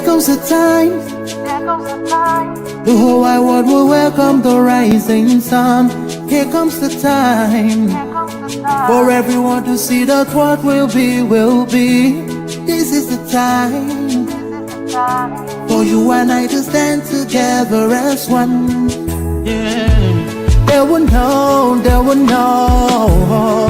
comes the time. The whole wide world will welcome the rising sun. Here comes the time for everyone to see that what will be, will be. This is the time for you and I to stand together as one. Yeah. They will know, they will know.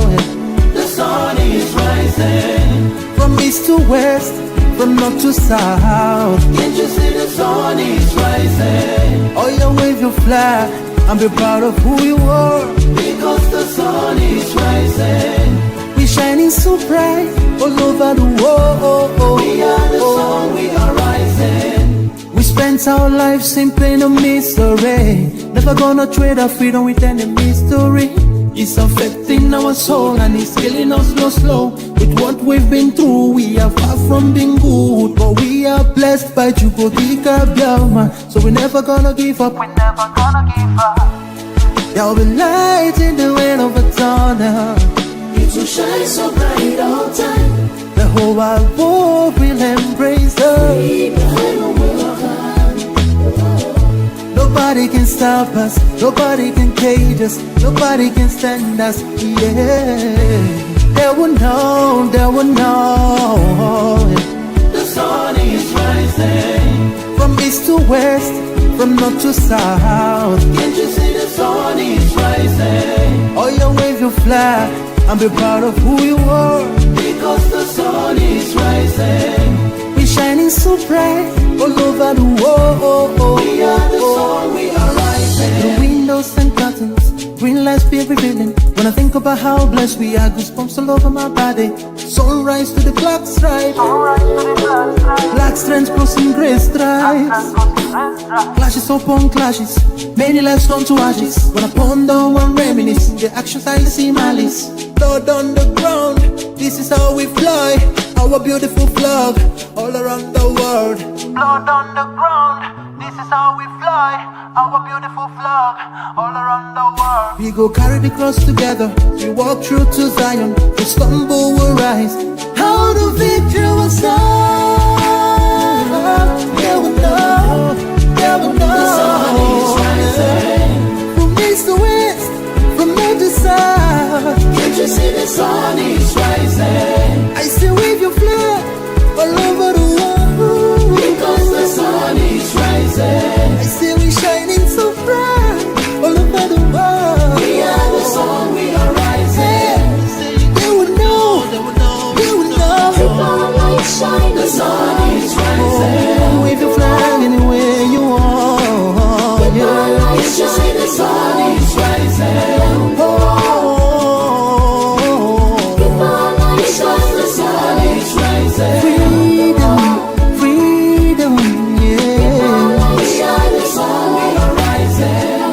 The sun is rising from east to west, from north to south. Can't you see the sun is rising? Oh, you wave your flag and be proud of who you are. Because the sun is rising. We shining so bright all over the world. We are the sun, we are rising. We spent our lives in pain and misery. Never gonna trade our freedom with any mystery. It's affecting our soul and it's killing us slow. With what we've been through, we are far from being good. But we are blessed by Chukwuka Biafra. So we're never gonna give up. We're never gonna give up. There'll be light in the end of a tunnel. It will shine so bright all time. The whole wide world will embrace us. Nobody can stop us, nobody can cage us, nobody can stand us, yeah. They will know, they will know. The sun is rising from east to west, from north to south. Can't you see the sun is rising? Oh, you wave your flag and be proud of who you are. Because the sun is rising. We're shining so bright all over the world. We are the sun, we are rising. The windows and curtains, green lights be revealing. When I think about how blessed we are, goosebumps all over my body. Sunrise to the black stripe, black strands crossing grey stripes. Clashes upon clashes, many lives turn to ashes. When I ponder and reminisce, the actions I see malice. Blood on the ground, this is how we fly. Our beautiful flag, all around the world. Blood on the ground, this is how we fly. Our beautiful flag, all around the world. We go carry the cross together. We walk through to Zion. We stumble, we rise. How the victory will start. They will know, they will know. The sun is rising. From east to west, from north to south. Can't you see the sun is rising? I still wave your flag all over the world. Because the sun is rising. I see we shining so bright all over the world. We are the sun, we are rising. They will know, they will know, they will know. Keep our light shining. The sun is rising. Oh, wave your flag anywhere you are. Keep our light shining. The sun is rising. Oh, keep our light shining. The sun is rising. Freedom, freedom, yeah. The sun, we are rising.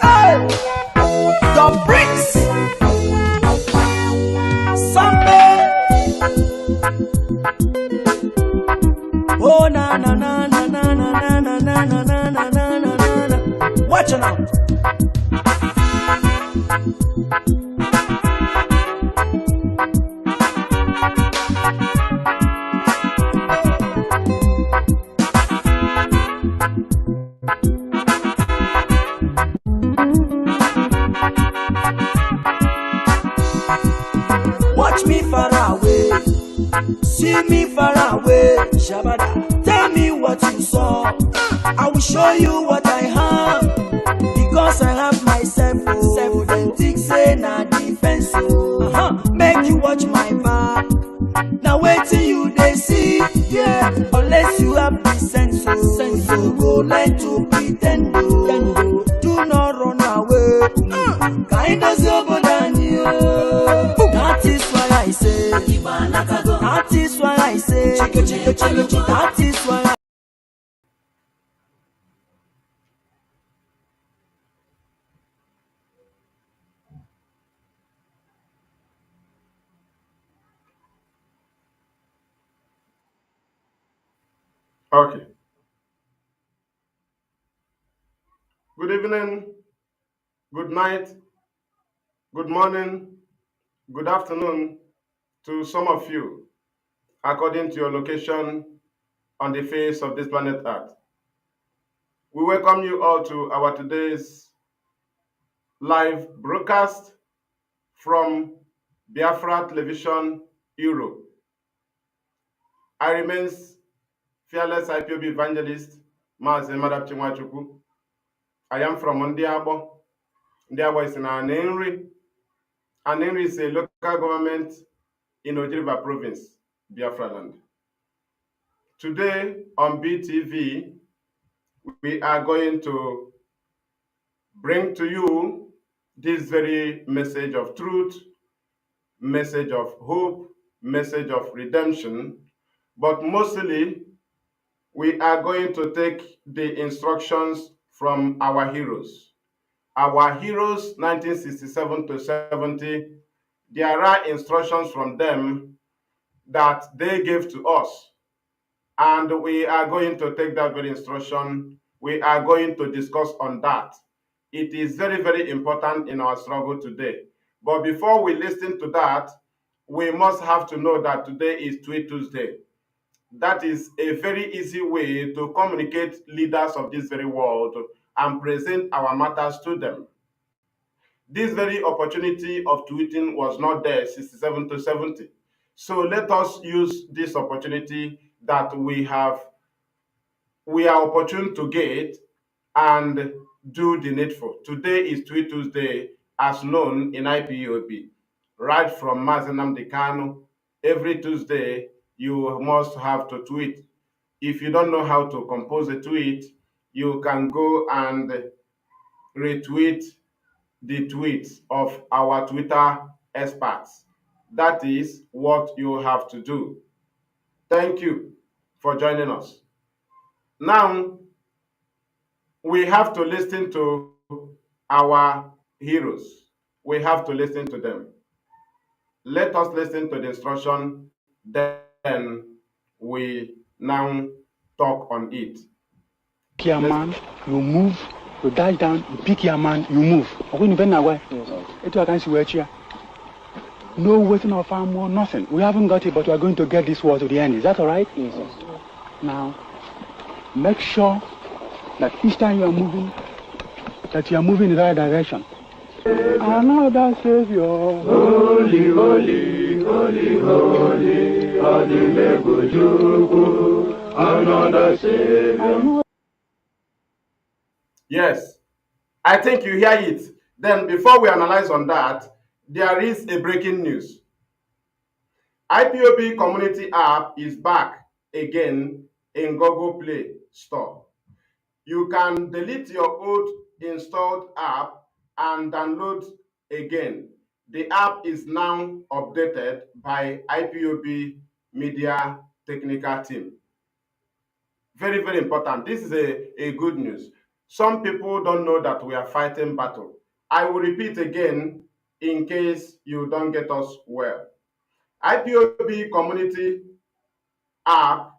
Hey, the bricks, Sunday. Oh na na na na na na na na na na na na na na. Watch it out. Watch me far away, see me far away, Shabada. Tell me what you saw, I will show you what I have. Because I have myself, oh, them things say na defense, oh. Make you watch my back, now wait till you they see, yeah. Unless you have the sense, oh, you go learn to pretend, oh. Do not run away, kind of sober than you. That is why I say, that is why I say, that is why I Okay. Good evening, good night, good morning, good afternoon to some of you, according to your location on the face of this planet Earth. We welcome you all to our today's live broadcast from Biafra Television, Europe. I remain fearless IPOB evangelist, Mazi Maduabuchi. I am from Ndiabo. Ndiabo is in Anenri. Anenri is a local government in Ojiriba province, Biafra land. Today on BTV, we are going to bring to you this very message of truth, message of hope, message of redemption, but mostly we are going to take the instructions from our heroes. Our heroes, 1967 to 70, there are instructions from them that they gave to us. And we are going to take that very instruction. We are going to discuss on that. It is very, very important in our struggle today. But before we listen to that, we must have to know that today is Tweet Tuesday. That is a very easy way to communicate leaders of this very world and present our matters to them. This very opportunity of tweeting was not there 67 to 70. So let us use this opportunity that we are opportune to get and do the needful. Today is Tweet Tuesday, as known in IPOB. Right from Mazi Nnamdi Kanu, every Tuesday you must have to tweet. If you don't know how to compose a tweet, you can go and retweet the tweets of our Twitter experts. That is what you have to do. Thank you for joining us. Now, we have to listen to our heroes. We have to listen to them. Let us listen to the instruction, then we now talk on it. Pick your man, you move, you dash down, you pick your man, you move. No wasting of ammo, nothing. We haven't got it, but we are going to get this war to the end. Is that all right? Yes. Now, make sure that each time you are moving, that you are moving in the right direction. Another Savior. Holy, holy, holy, holy, another Savior. Yes, I think you hear it. Then before we analyze on that, there is a breaking news. IPOB community app is back again in Google Play Store. You can delete your old installed app and download again. The app is now updated by IPOB Media Technical Team. Very, very important. This is a good news. Some people don't know that we are fighting battle. I will repeat again in case you don't get us well. IPOB community app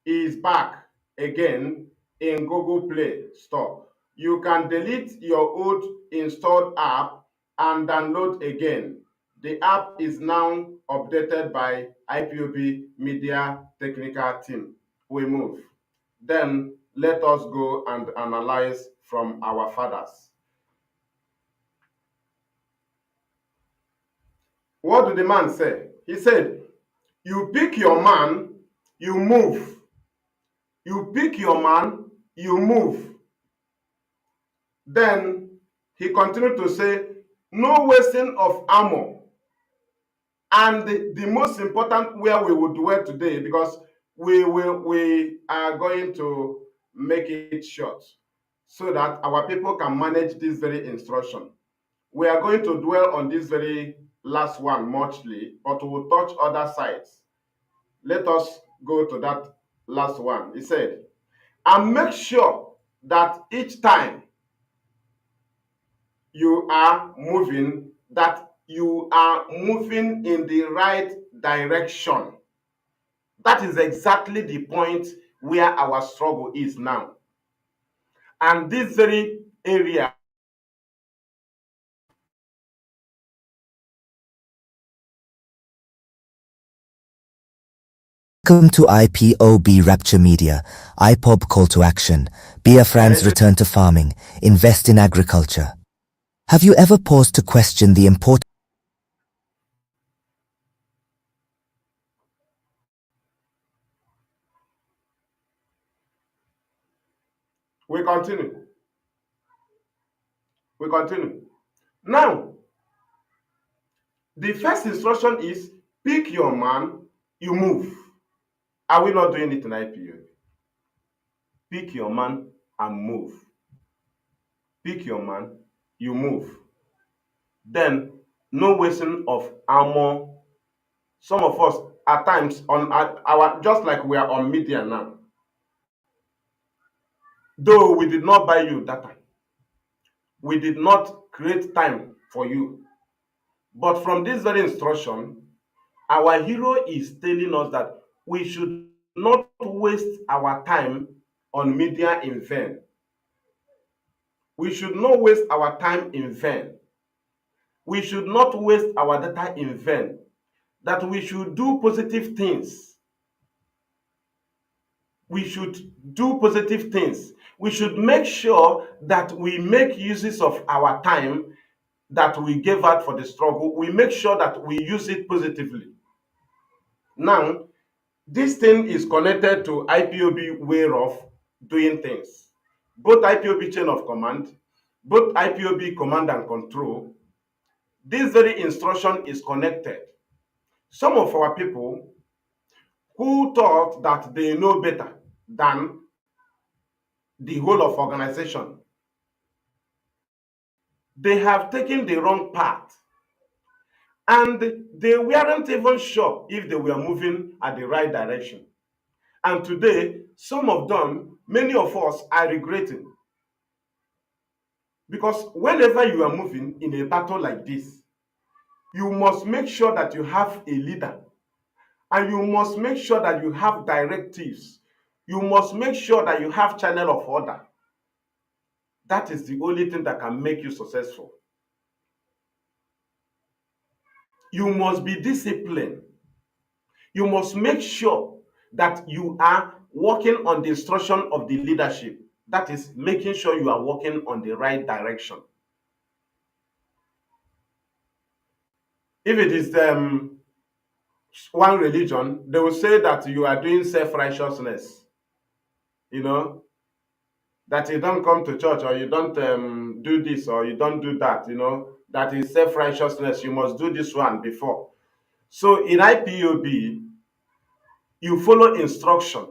is back again in Google Play Store. You can delete your old installed app and download again. The app is now updated by IPOB Media Technical Team. We move. Then let us go and analyze from our fathers. What did the man say? He said, you pick your man, you move. You pick your man, you move. Then he continued to say, no wasting of ammo. And the most important where we will dwell today, because we are going to make it short so that our people can manage this very instruction. We are going to dwell on this very last one muchly, but we will touch other sides. Let us go to that last one. He said, and make sure that each time you are moving, that you are moving in the right direction. That is exactly the point where our struggle is now. And this very area Welcome to IPOB Rapture Media, IPOB Call to Action, Biafrans Return to Farming, Invest in Agriculture. Have you ever paused to question the importance? we continue. We continue. Now, the first instruction is pick your man, you move. Are we not doing it in IPOB? Pick your man and move. Pick your man, you move. Then, no wasting of armor. Some of us, at times, on our just like we are on media now, though we did not buy you data, we did not create time for you. But from this very instruction, our hero is telling us that we should not waste our time on media in vain. We should not waste our time in vain. We should not waste our data in vain. That we should do positive things. We should do positive things. We should make sure that we make uses of our time that we gave out for the struggle. We make sure that we use it positively. Now, this thing is connected to IPOB way of doing things. Both IPOB chain of command, both IPOB command and control, this very instruction is connected. Some of our people who thought that they know better than the whole of organization, they have taken the wrong path. And they weren't even sure if they were moving at the right direction. And today, some of them, many of us are regretting. Because whenever you are moving in a battle like this, you must make sure that you have a leader. And you must make sure that you have directives. You must make sure that you have channel of order. That is the only thing that can make you successful. You must be disciplined. You must make sure that you are working on the instruction of the leadership. That is making sure you are working on the right direction. If it is one religion, they will say that you are doing self-righteousness. You know, that you don't come to church or you don't do this or you don't do that, you know, that is self-righteousness. You must do this one before. So in IPOB, you follow instruction.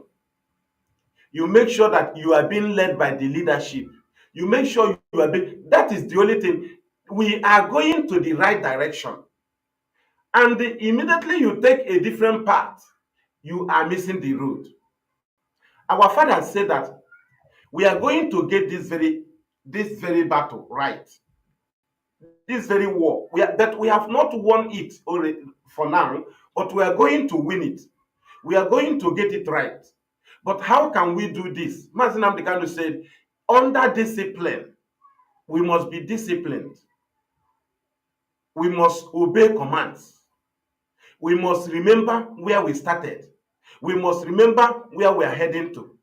You make sure that you are being led by the leadership. You make sure you are being, that is the only thing. We are going to the right direction. And immediately you take a different path, you are missing the road. Our father said that we are going to get this very battle right. This very war. But we have not won it already for now, but we are going to win it. We are going to get it right. But how can we do this? Mazi Maduabuchi said, under discipline, we must be disciplined. We must obey commands. We must remember where we started. We must remember where we are heading to.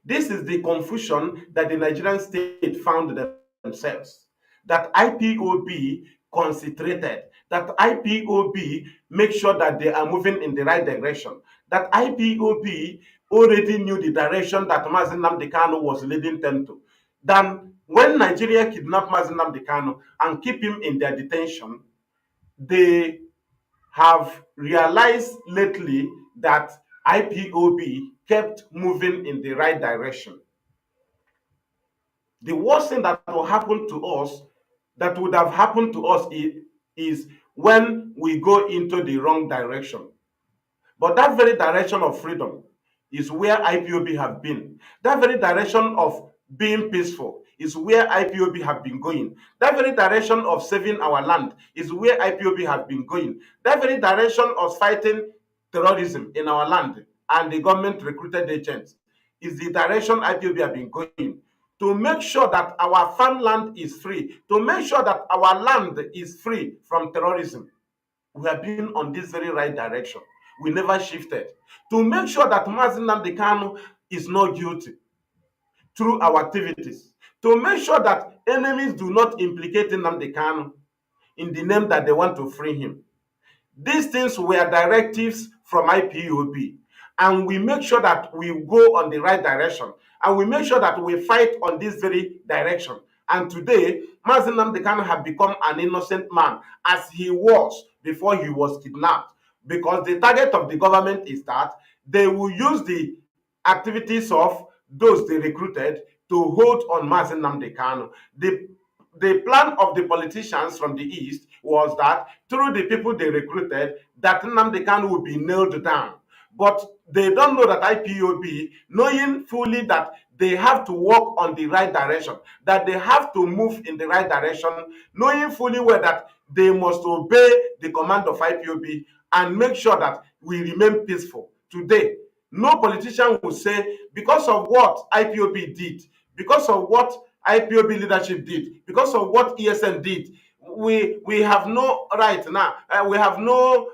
This is the confusion that the Nigerian state found themselves. That IPOB concentrated, that IPOB make sure that they are moving in the right direction, that IPOB already knew the direction that Mazi Nnamdi was leading them to. Then when Nigeria kidnapped Mazi Nnamdi and keep him in their detention, they have realized lately that IPOB kept moving in the right direction. The worst thing that will happen to us, that would have happened to us, is when we go into the wrong direction. But that very direction of freedom is where IPOB have been. That very direction of being peaceful is where IPOB have been going. That very direction of saving our land is where IPOB have been going. That very direction of fighting terrorism in our land and the government recruited agents is the direction IPOB have been going, to make sure that our farmland is free, to make sure that our land is free from terrorism. We have been on this very right direction. We never shifted. To make sure that Mazi Nnamdi Kanu is not guilty through our activities. To make sure that enemies do not implicate Nnamdi Kanu in the name that they want to free him. These things were directives from IPOB, and we make sure that we go on the right direction, and we make sure that we fight on this very direction. And today, Mazi Nnamdi Kanu have become an innocent man, as he was before he was kidnapped, because the target of the government is that they will use the activities of those they recruited to hold on Mazi Nnamdi Kanu. The plan of the politicians from the east was that through the people they recruited, that Nnamdi Kanu would be nailed down. But they don't know that IPOB, knowing fully that they have to walk on the right direction, that they have to move in the right direction, knowing fully well that they must obey the command of IPOB and make sure that we remain peaceful. Today, no politician will say, because of what IPOB did, because of what IPOB leadership did, because of what ESN did, we have no right now. We have no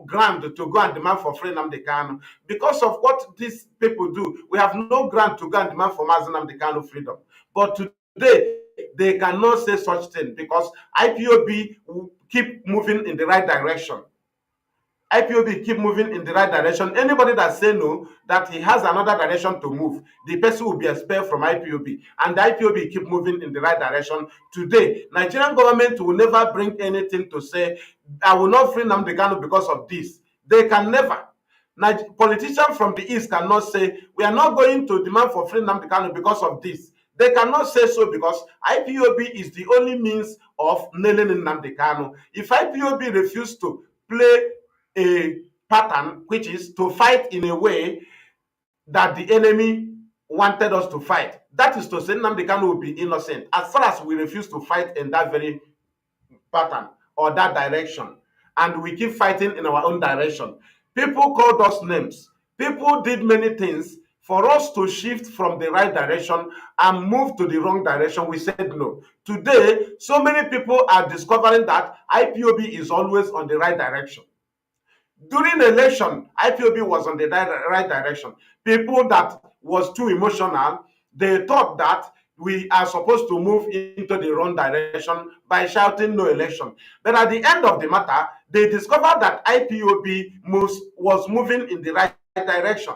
grant to go and demand for free Nnamdi Kanu. Because of what these people do, we have no grant to go and demand for Mazi Nnamdi Kanu freedom. But today, they cannot say such thing because IPOB will keep moving in the right direction. IPOB keep moving in the right direction. Anybody that say no, that he has another direction to move, the person will be expelled from IPOB. And the IPOB keep moving in the right direction. Today, Nigerian government will never bring anything to say, I will not free Nnamdi Kanu because of this. They can never. Politicians from the east cannot say, we are not going to demand for free Nnamdi Kanu because of this. They cannot say so because IPOB is the only means of nailing Nnamdi Kanu. If IPOB refuse to play a pattern, which is to fight in a way that the enemy wanted us to fight, that is to say Nnamdi Kanu will be innocent, as far as we refuse to fight in that very pattern or that direction, and we keep fighting in our own direction. People called us names. People did many things for us to shift from the right direction and move to the wrong direction. We said no. Today, so many people are discovering that IPOB is always on the right direction. During the election, IPOB was on the right direction. People that was too emotional, they thought that we are supposed to move into the wrong direction by shouting no election. But at the end of the matter, they discovered that IPOB was moving in the right direction.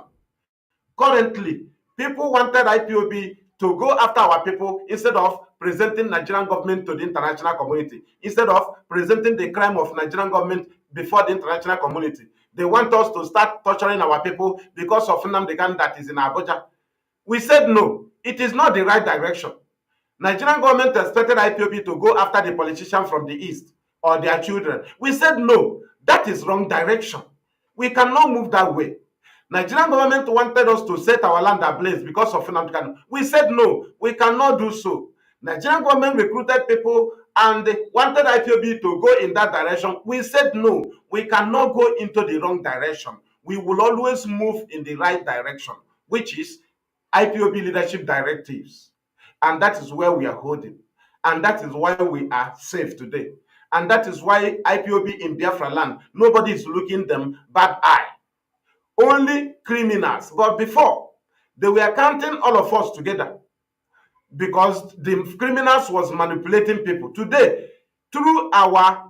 Currently, people wanted IPOB to go after our people instead of presenting Nigerian government to the international community, instead of presenting the crime of Nigerian government before the international community. They want us to start torturing our people because of Nnamdi Kanu that is in Abuja. We said no, it is not the right direction. Nigerian government expected IPOB to go after the politicians from the east or their children. We said no, that is wrong direction. We cannot move that way. Nigerian government wanted us to set our land ablaze because of Nnamdi Kanu. We said no, we cannot do so. Nigerian government recruited people and they wanted IPOB to go in that direction. We said no, we cannot go into the wrong direction. We will always move in the right direction, which is IPOB leadership directives. And that is where we are holding. And that is why we are safe today. And that is why IPOB in Biafra land, nobody is looking them bad eye. Only criminals. But before, they were counting all of us together because the criminals was manipulating people. Today, through our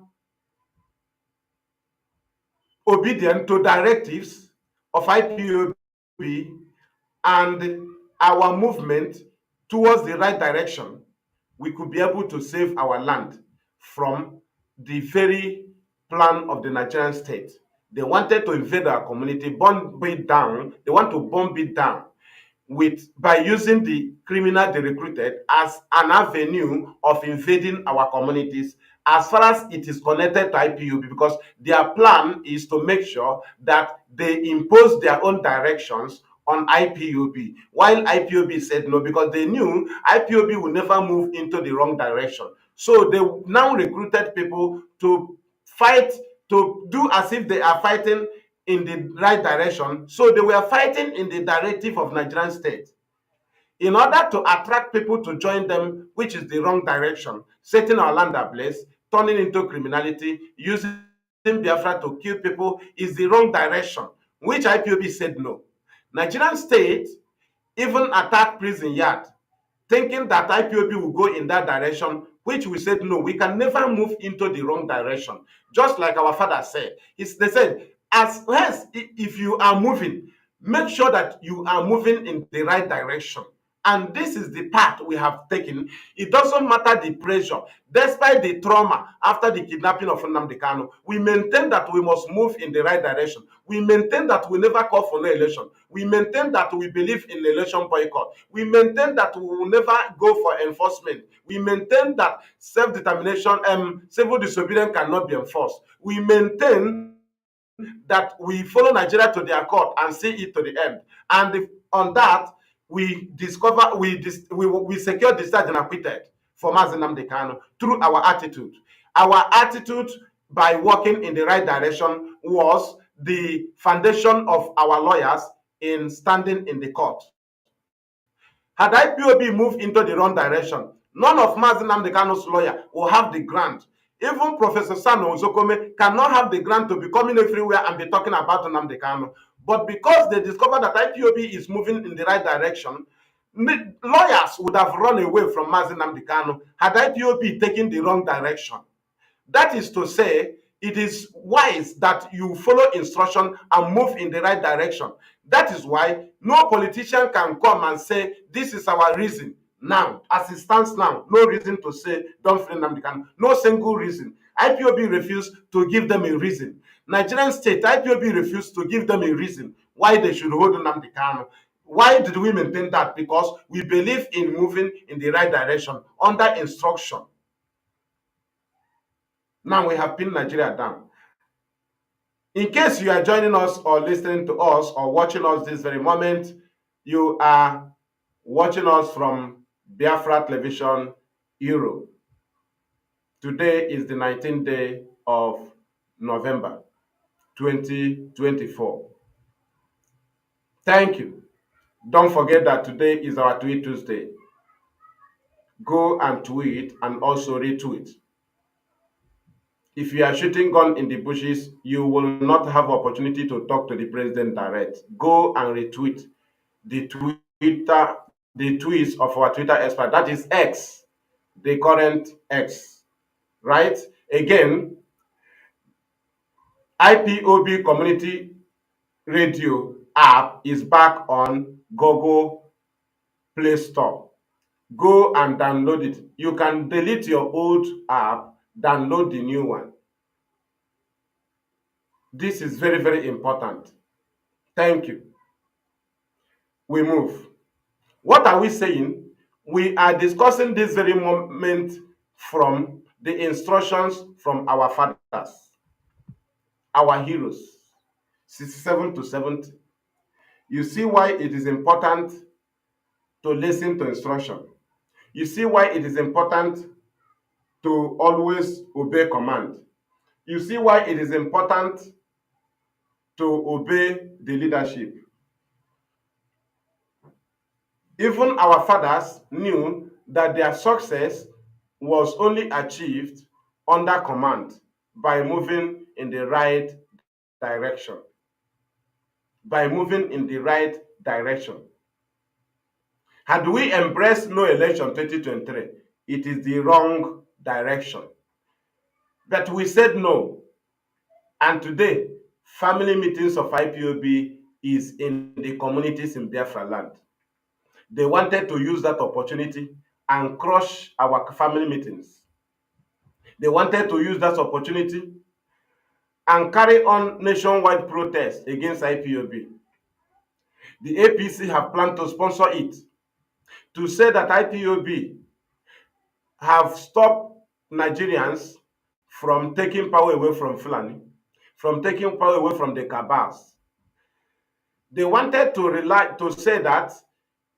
obedience to directives of IPOB and our movement towards the right direction, we could be able to save our land from the very plan of the Nigerian state. They wanted to invade our community, bomb it down. They want to bomb it down by using the criminal they recruited as an avenue of invading our communities as far as it is connected to IPOB, because their plan is to make sure that they impose their own directions on IPOB, while IPOB said no, because they knew IPOB would never move into the wrong direction. So they now recruited people to fight, to do as if they are fighting in the right direction, so they were fighting in the directive of Nigerian state in order to attract people to join them, which is the wrong direction, setting our land ablaze, turning into criminality, using Biafra to kill people is the wrong direction, which IPOB said no. Nigerian state even attacked prison yard, thinking that IPOB will go in that direction, which we said no, we can never move into the wrong direction. Just like our father said, they said, as hence, if you are moving, make sure that you are moving in the right direction. And this is the path we have taken. It doesn't matter the pressure. Despite the trauma after the kidnapping of Nnamdi Kanu, we maintain that we must move in the right direction. We maintain that we never call for no election. We maintain that we believe in election boycott. We maintain that we will never go for enforcement. We maintain that self-determination, civil disobedience cannot be enforced. We maintain that we follow Nigeria to their court and see it to the end. And on that, we discover we secure discharge and acquitted for Mazi Nnamdi Kanu through our attitude. Our attitude by working in the right direction was the foundation of our lawyers in standing in the court. Had IPOB moved into the wrong direction, none of Mazi Nnamdi Kanu's lawyer will have the grant. Even Professor Sano Ozokome cannot have the grant to be coming everywhere and be talking about Nnamdi Kanu. But because they discovered that IPOB is moving in the right direction, lawyers would have run away from Mazi Nnamdi Kanu had IPOB taken the wrong direction. That is to say, it is wise that you follow instruction and move in the right direction. That is why no politician can come and say, this is our reason. Now, as it stands now, no reason to say, don't free Nnamdi Kanu. No single reason. IPOB refused to give them a reason. Nigerian state, IPOB refused to give them a reason why they should hold Nnamdi Kanu. Why did we maintain that? Because we believe in moving in the right direction under instruction. Now we have pinned Nigeria down. In case you are joining us or listening to us or watching us this very moment, you are watching us from Biafra Television, Europe. Today is the 19th day of November, 2024. Thank you. Don't forget that today is our Tweet Tuesday. Go and tweet and also retweet. If you are shooting gun in the bushes, you will not have opportunity to talk to the president direct. Go and retweet the tweets of our Twitter expert. That is X, the current X, right? Again, IPOB Community Radio app is back on Google Play Store. Go and download it. You can delete your old app, download the new one. This is very, very important. Thank you. We move. What are we saying? We are discussing this very moment from the instructions from our fathers, our heroes, 67 to 70. You see why it is important to listen to instruction. You see why it is important to always obey command. You see why it is important to obey the leadership. Even our fathers knew that their success was only achieved under command by moving in the right direction. By moving in the right direction. Had we embraced no election 2023, it is the wrong direction. But we said no. And today, family meetings of IPOB is in the communities in Biafra land. They wanted to use that opportunity and crush our family meetings. They wanted to use that opportunity and carry on nationwide protests against IPOB. The APC have planned to sponsor it, to say that IPOB have stopped Nigerians from taking power away from Fulani, from taking power away from the cabals. They wanted to say that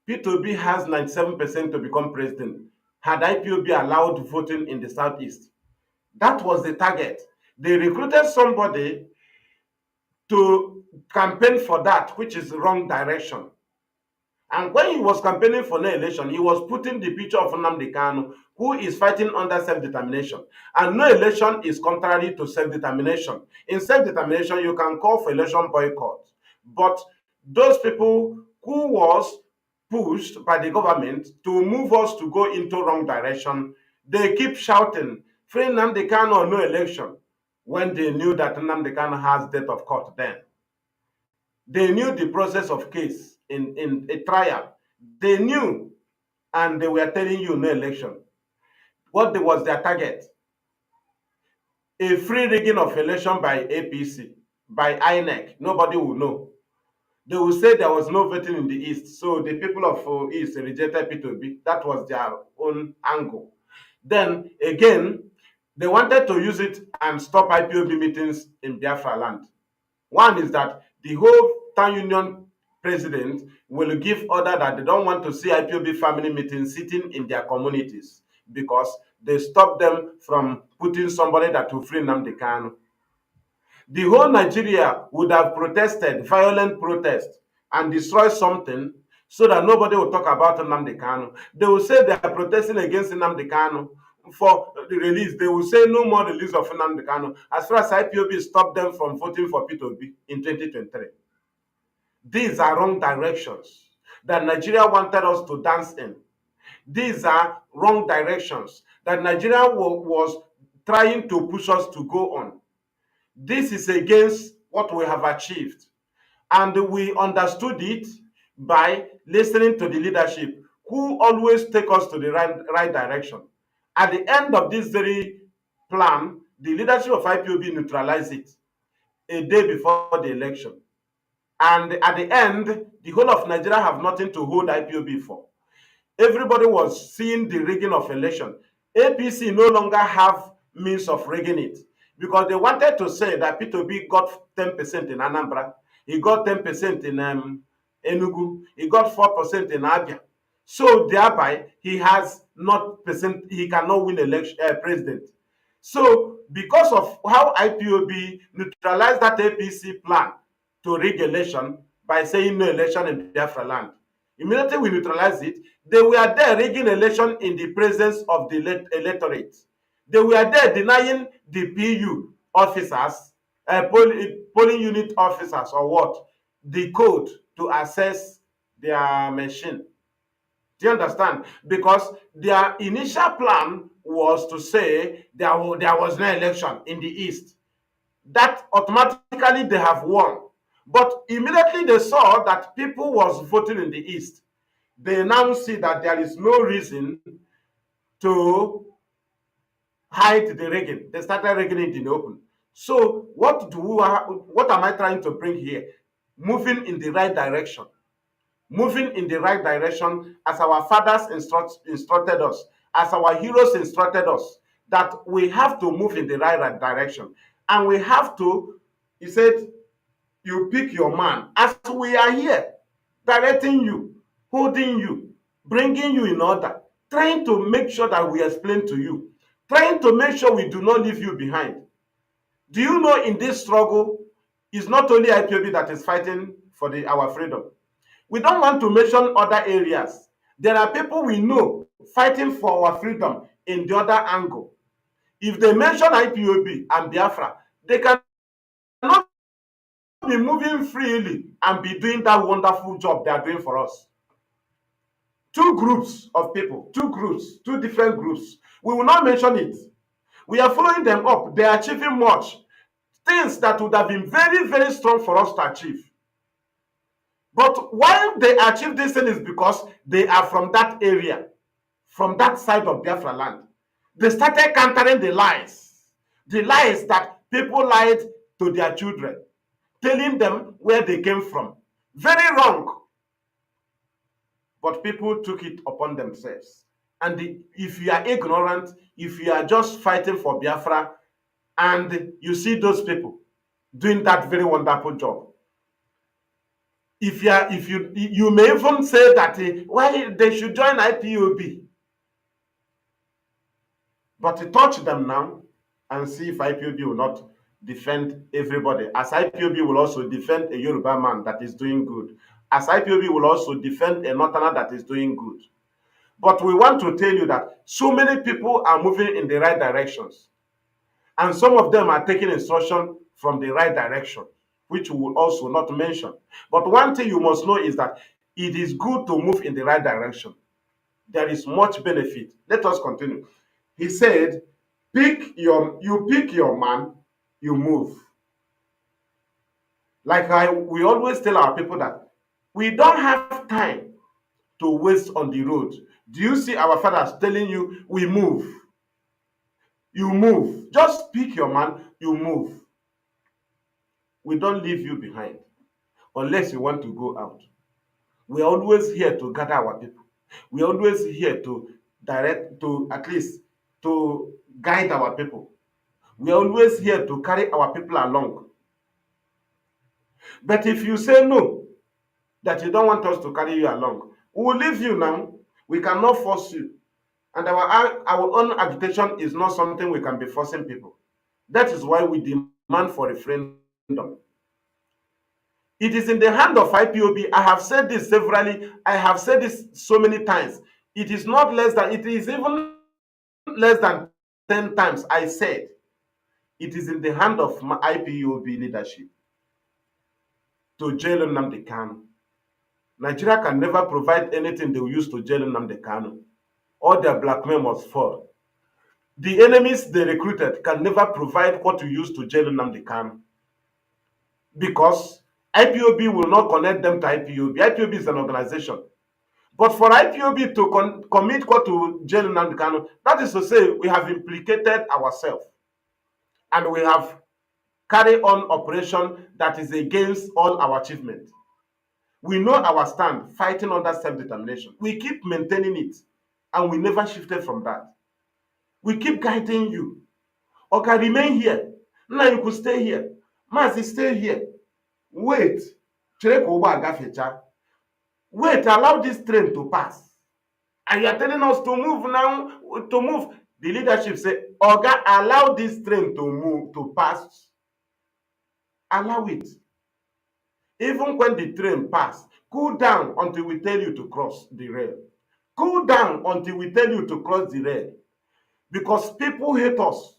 P2B has 97% to become president had IPOB allowed voting in the southeast. That was the target. They recruited somebody to campaign for that, which is the wrong direction. And when he was campaigning for no election, he was putting the picture of Nnamdi Kanu, who is fighting under self-determination. And no election is contrary to self-determination. In self-determination, you can call for election boycott. But those people who was pushed by the government to move us to go into wrong direction, they keep shouting, free Nnamdi Kanu or no election, when they knew that Nnamdi Kanu has death of court then. They knew the process of case in a trial. They knew, and they were telling you no election. What was their target? A free rigging of election by APC, by INEC. Nobody will know. They will say there was no voting in the East, so the people of East rejected P2B. That was their own angle. Then again, they wanted to use it and stop IPOB meetings in Biafra land. One is that the whole town union president will give order that they don't want to see IPOB family meetings sitting in their communities because they stop them from putting somebody that will free Nnamdi Kanu. The whole Nigeria would have protested, violent protest, and destroy something so that nobody will talk about Nnamdi Kanu. They will say they are protesting against Nnamdi Kanu for the release. They will say no more release of Nnamdi Kanu as far as IPOB stopped them from voting for P2B in 2023. These are wrong directions that Nigeria wanted us to dance in. These are wrong directions that Nigeria was trying to push us to go on. This is against what we have achieved. And we understood it by listening to the leadership who always take us to the right direction. At the end of this very plan, the leadership of IPOB neutralized it a day before the election. And at the end, the whole of Nigeria have nothing to hold IPOB for. Everybody was seeing the rigging of election. APC no longer have means of rigging it because they wanted to say that P2B got 10% in Anambra, he got 10% in Enugu, he got 4% in Abia. So thereby, he has not percent, he cannot win election president. So because of how IPOB neutralized that APC plan to rig election by saying no election in Biafra land, immediately we neutralized it. They were there rigging election in the presence of the electorate. They were there denying the PU officers, polling unit officers or what, the code to access their machine. Do you understand? Because their initial plan was to say there was no election in the East. That automatically they have won. But immediately they saw that people was voting in the East. They now see that there is no reason to hide the rigging. They started rigging it in the open. So what am I trying to bring here? Moving in the right direction. Moving in the right direction as our fathers instructed us, as our heroes instructed us, that we have to move in the right direction. And we have to, he said, you pick your man. As we are here, directing you, holding you, bringing you in order, trying to make sure that we explain to you, trying to make sure we do not leave you behind. Do you know in this struggle, it's not only IPOB that is fighting for our freedom. We don't want to mention other areas. There are people we know fighting for our freedom in the other angle. If they mention IPOB and Biafra, they cannot be moving freely and be doing that wonderful job they are doing for us. Two groups of people, two different groups. We will not mention it. We are following them up. They are achieving much. Things that would have been very, very strong for us to achieve. But why they achieve this thing is because they are from that area, from that side of Biafra land. They started countering the lies that people lied to their children, telling them where they came from. Very wrong. But people took it upon themselves. And if you are ignorant, if you are just fighting for Biafra, and you see those people doing that very wonderful job, you may even say that why they should join IPOB. But touch them now and see if IPOB will not defend everybody, as IPOB will also defend a Yoruba man that is doing good, as IPOB will also defend a Northerner that is doing good. But we want to tell you that so many people are moving in the right directions, and some of them are taking instruction from the right direction, which we will also not mention. But one thing you must know is that it is good to move in the right direction. There is much benefit. Let us continue. He said, you pick your man, you move. Like we always tell our people that we don't have time to waste on the road. Do you see our fathers telling you, we move? You move. Just pick your man, you move. We don't leave you behind unless you want to go out. We're always here to gather our people. We're always here to direct, to at least to guide our people. We're always here to carry our people along. But if you say no, that you don't want us to carry you along, we will leave you now. We cannot force you. And our own agitation is not something we can be forcing people. That is why we demand for referendum. It is in the hand of IPOB. I have said this severally. I have said this so many times. It is not less than, it is even less than 10 times I said, it is in the hand of IPOB leadership to jail Nnamdi Kanu. Nigeria can never provide anything they will use to jail Nnamdi Kanu. All their blackmail must fall. The enemies they recruited can never provide what to use to jail Nnamdi Kanu, because IPOB will not connect them to IPOB. IPOB is an organization. But for IPOB to commit what to jail Nnamdi Kanu, that is to say, we have implicated ourselves. And we have carried on operation that is against all our achievements. We know our stand, fighting under self-determination. We keep maintaining it, and we never shifted from that. We keep guiding you. Okay, remain here. Now you could stay here. Mazi, stay here. Wait. Wait, allow this train to pass. And you are telling us to move now, to move. The leadership say, Oga, allow this train to move, to pass. Allow it. Even when the train pass, cool down until we tell you to cross the rail. Cool down until we tell you to cross the rail. Because people hate us.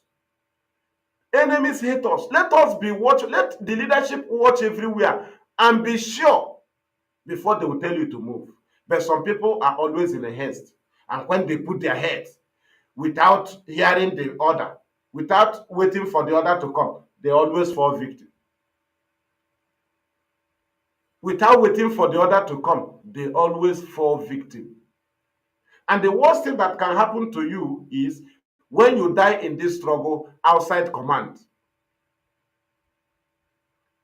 Enemies hate us. Let us be watch. Let the leadership watch everywhere and be sure before they will tell you to move. But some people are always in a haste. And when they put their heads without hearing the order, without waiting for the order to come, they always fall victim. Without waiting for the order to come, they always fall victim. And the worst thing that can happen to you is when you die in this struggle outside command.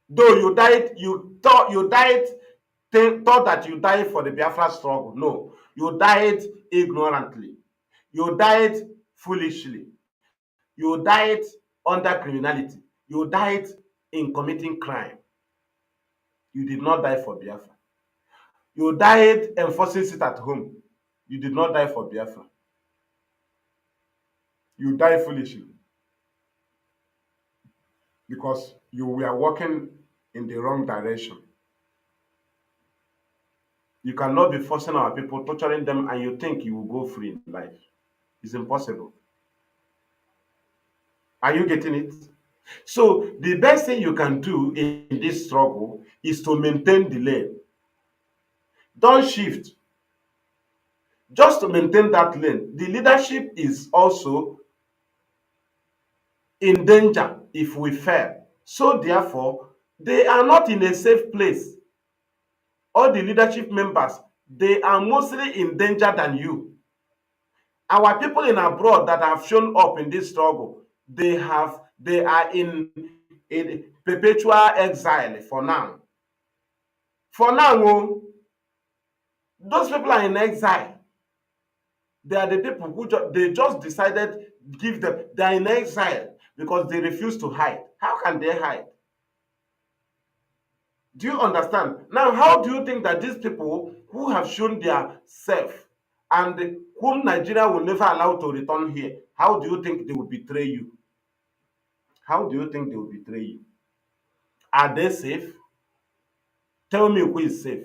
Though you died, you thought that you died for the Biafra struggle. No, you died ignorantly. You died foolishly. You died under criminality. You died in committing crime. You did not die for Biafra. You died enforcing sit at home. You did not die for Biafra. You died foolishly because you were walking in the wrong direction. You cannot be forcing our people, torturing them, and you think you will go free in life. It's impossible. Are you getting it? So the best thing you can do in this struggle is to maintain the lane. Don't shift. Just to maintain that lane. The leadership is also in danger if we fail. So therefore, they are not in a safe place. All the leadership members, they are mostly in danger than you. Our people in abroad that have shown up in this struggle, they are in perpetual exile for now. For now, those people are in exile. They are the people who they just decided give them. They are in exile because they refuse to hide. How can they hide? Do you understand? Now, how do you think that these people who have shown their self and whom Nigeria will never allow to return here, how do you think they will betray you? How do you think they will betray you? Are they safe? Tell me who is safe.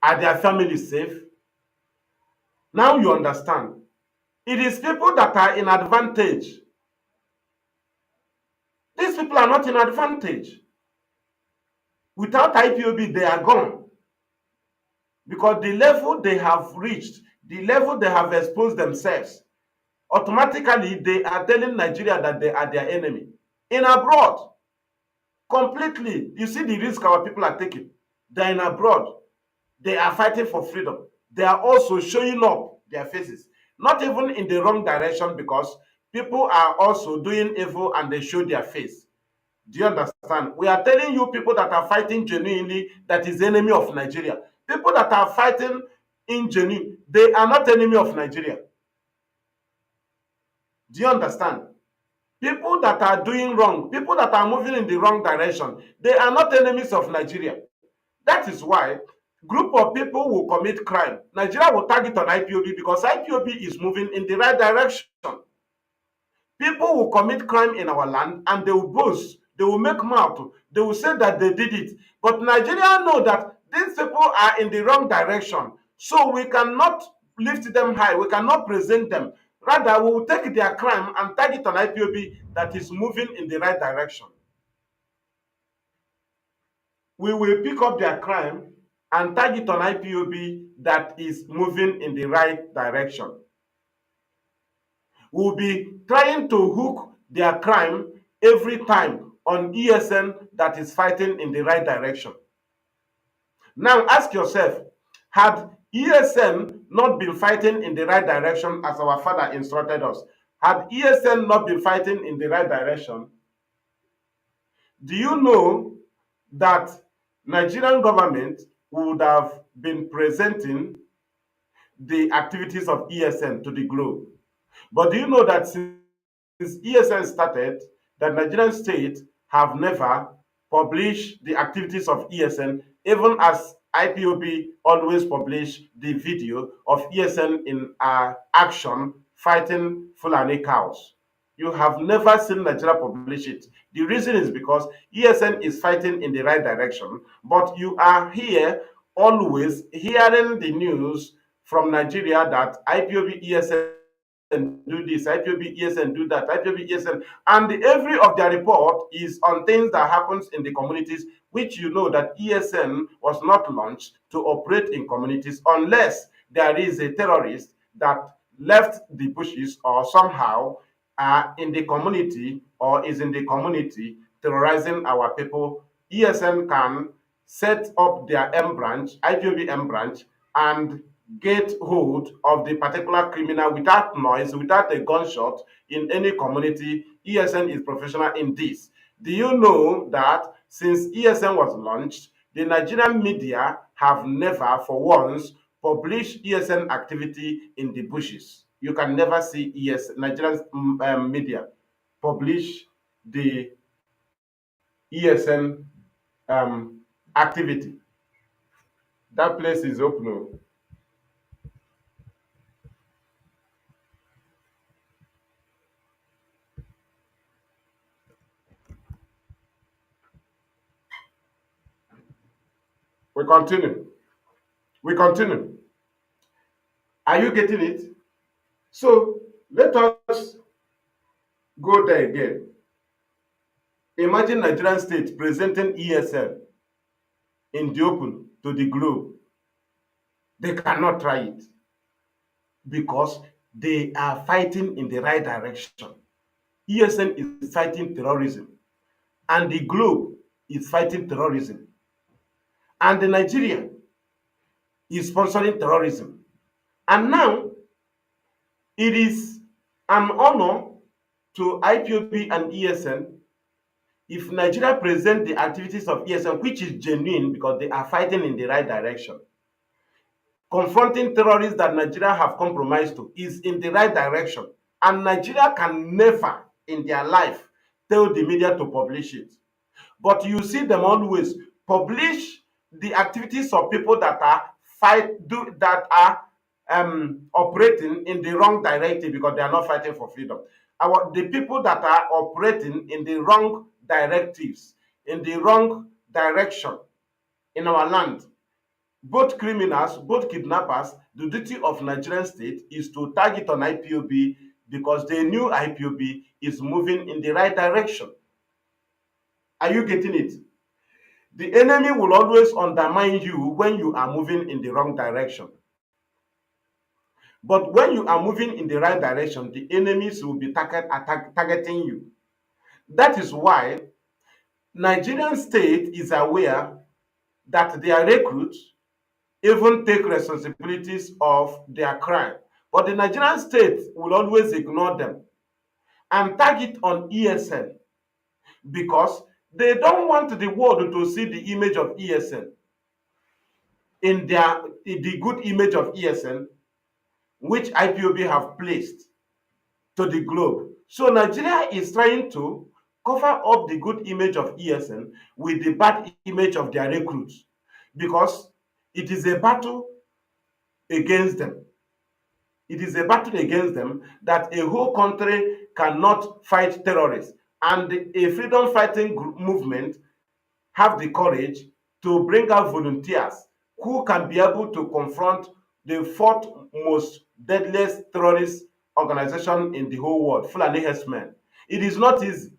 Are their families safe? Now you understand. It is people that are in advantage. These people are not in advantage. Without IPOB, they are gone. Because the level they have reached, the level they have exposed themselves, automatically they are telling Nigeria that they are their enemy. In abroad, completely, you see the risk our people are taking. They're in abroad. They are fighting for freedom. They are also showing up their faces. Not even in the wrong direction, because people are also doing evil and they show their face. Do you understand? We are telling you, people that are fighting genuinely, that is enemy of Nigeria. People that are fighting in genuine, they are not enemy of Nigeria. Do you understand? People that are doing wrong, people that are moving in the wrong direction, they are not enemies of Nigeria. That is why group of people will commit crime. Nigeria will target on IPOB because IPOB is moving in the right direction. People will commit crime in our land and they will boast, they will make mouth, they will say that they did it. But Nigeria know that these people are in the wrong direction. So we cannot lift them high, we cannot present them. Rather, we will take their crime and target on IPOB that is moving in the right direction. We will pick up their crime and target on IPOB that is moving in the right direction. We'll be trying to hook their crime every time on ESN that is fighting in the right direction. Now ask yourself, had ESN not been fighting in the right direction as our father instructed us, had ESN not been fighting in the right direction, do you know that Nigerian government would have been presenting the activities of ESN to the globe? But do you know that since ESN started, the Nigerian state have never published the activities of ESN, even as IPOB always publish the video of ESN in action fighting Fulani cows. You have never seen Nigeria publish it. The reason is because ESN is fighting in the right direction, but you are here always hearing the news from Nigeria that IPOB ESN do this, IPOB ESN do that, IPOB ESN, and every of their report is on things that happens in the communities, which you know that ESN was not launched to operate in communities unless there is a terrorist that left the bushes or somehow in the community or is in the community terrorizing our people. ESN can set up their M branch, IPOB M branch, and get hold of the particular criminal without noise, without a gunshot in any community. ESN is professional in this. Do you know that since ESN was launched, the Nigerian media have never for once published ESN activity in the bushes? You can never see Nigerian media publish the ESN activity. That place is open. We continue. We continue. Are you getting it? So let us go there again. Imagine Nigerian state presenting ESL in the open to the globe. They cannot try it because they are fighting in the right direction. ESN is fighting terrorism, and the globe is fighting terrorism, and the Nigeria is sponsoring terrorism. And now it is an honor to IPOB and ESN if Nigeria present the activities of ESN, which is genuine because they are fighting in the right direction. Confronting terrorists that Nigeria have compromised to is in the right direction. And Nigeria can never in their life tell the media to publish it. But you see them always publish the activities of people that are operating in the wrong directive because they are not fighting for freedom. the people that are operating in the wrong directives, in the wrong direction in our land, both criminals, both kidnappers. The duty of Nigerian state is to target on IPOB because they knew IPOB is moving in the right direction. Are you getting it? The enemy will always undermine you when you are moving in the wrong direction. But when you are moving in the right direction, the enemies will be targeting you. That is why Nigerian state is aware that their recruits even take responsibilities of their crime. But the Nigerian state will always ignore them and target on ESN because they don't want the world to see the image of ESN in the good image of ESN which IPOB have placed to the globe. So Nigeria is trying to cover up the good image of ESN with the bad image of their recruits because it is a battle against them. It is a battle against them that a whole country cannot fight terrorists. And a freedom fighting movement have the courage to bring out volunteers who can be able to confront the fourth most deadliest terrorist organization in the whole world, Fulani herdsmen. It is not easy.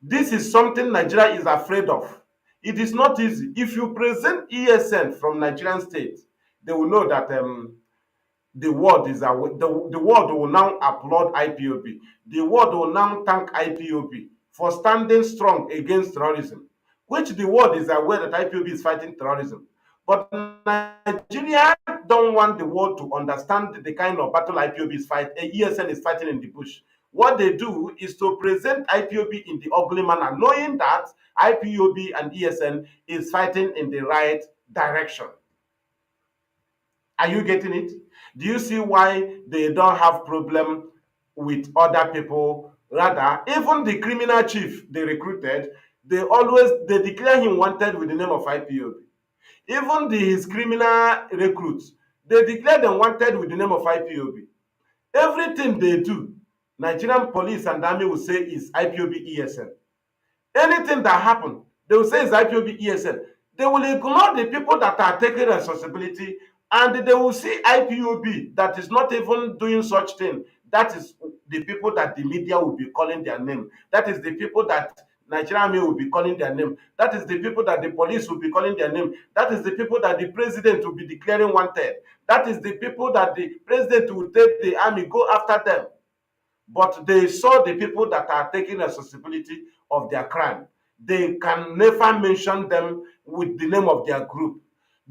This is something Nigeria is afraid of. It is not easy. If you present ESN from Nigerian state, they will know that the world is the world will now applaud IPOB. The world will now thank IPOB for standing strong against terrorism, which the world is aware that IPOB is fighting terrorism. But Nigeria don't want the world to understand the kind of battle IPOB is fighting, ESN is fighting in the bush. What they do is to present IPOB in the ugly manner, knowing that IPOB and ESN is fighting in the right direction. Are you getting it? Do you see why they don't have problem with other people? Rather, even the criminal chief they recruited, they declare him wanted with the name of IPOB. Even his criminal recruits, they declare them wanted with the name of IPOB. Everything they do, Nigerian police and army will say is IPOB ESN. Anything that happen, they will say it's IPOB ESN. They will ignore the people that are taking responsibility and they will see IPOB that is not even doing such thing. That is the people that the media will be calling their name. That is the people that Nigerian army will be calling their name. That is the people that the police will be calling their name. That is the people that the president will be declaring wanted. That is the people that the president will take the army, go after them. But they saw the people that are taking responsibility of their crime. They can never mention them with the name of their group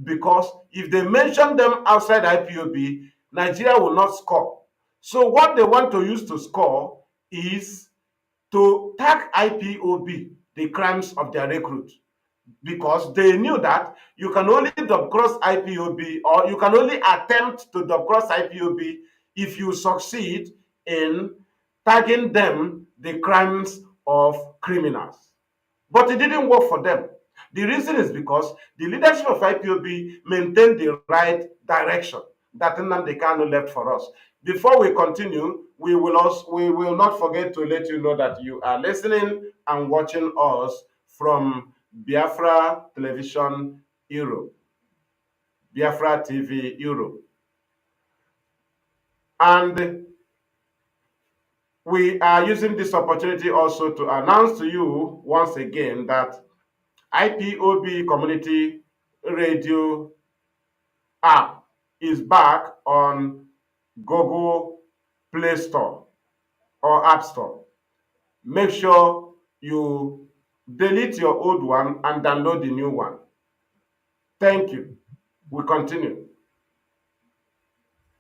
because if they mention them outside IPOB, Nigeria will not score. So what they want to use to score is to tag IPOB the crimes of their recruit because they knew that you can only double cross IPOB or you can only attempt to double cross IPOB if you succeed in tagging them the crimes of criminals. But it didn't work for them. The reason is because the leadership of IPOB maintained the right direction that Nnamdi Kanu left for us. Before we continue, we will not forget to let you know that you are listening and watching us from Biafra Television Europe, Biafra TV Europe. And we are using this opportunity also to announce to you once again that IPOB Community Radio app is back on Google Play Store or App Store. Make sure you delete your old one and download the new one. Thank you. We continue.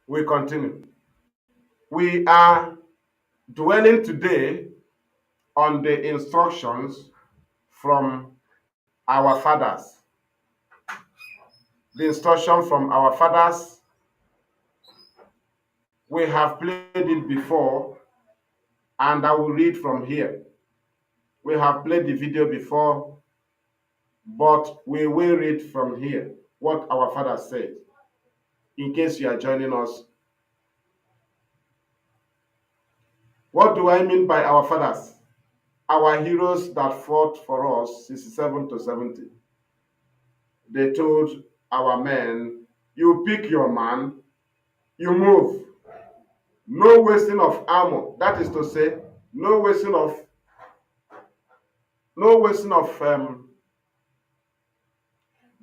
We continue. We are dwelling today on the instructions from our fathers. The instruction from our fathers, we have played it before, and I will read from here. We have played the video before, but we will read from here what our father said, in case you are joining us. What do I mean by our fathers? Our heroes that fought for us 67 to 70. They told our men, you pick your man, you move. No wasting of armor. That is to say, no wasting of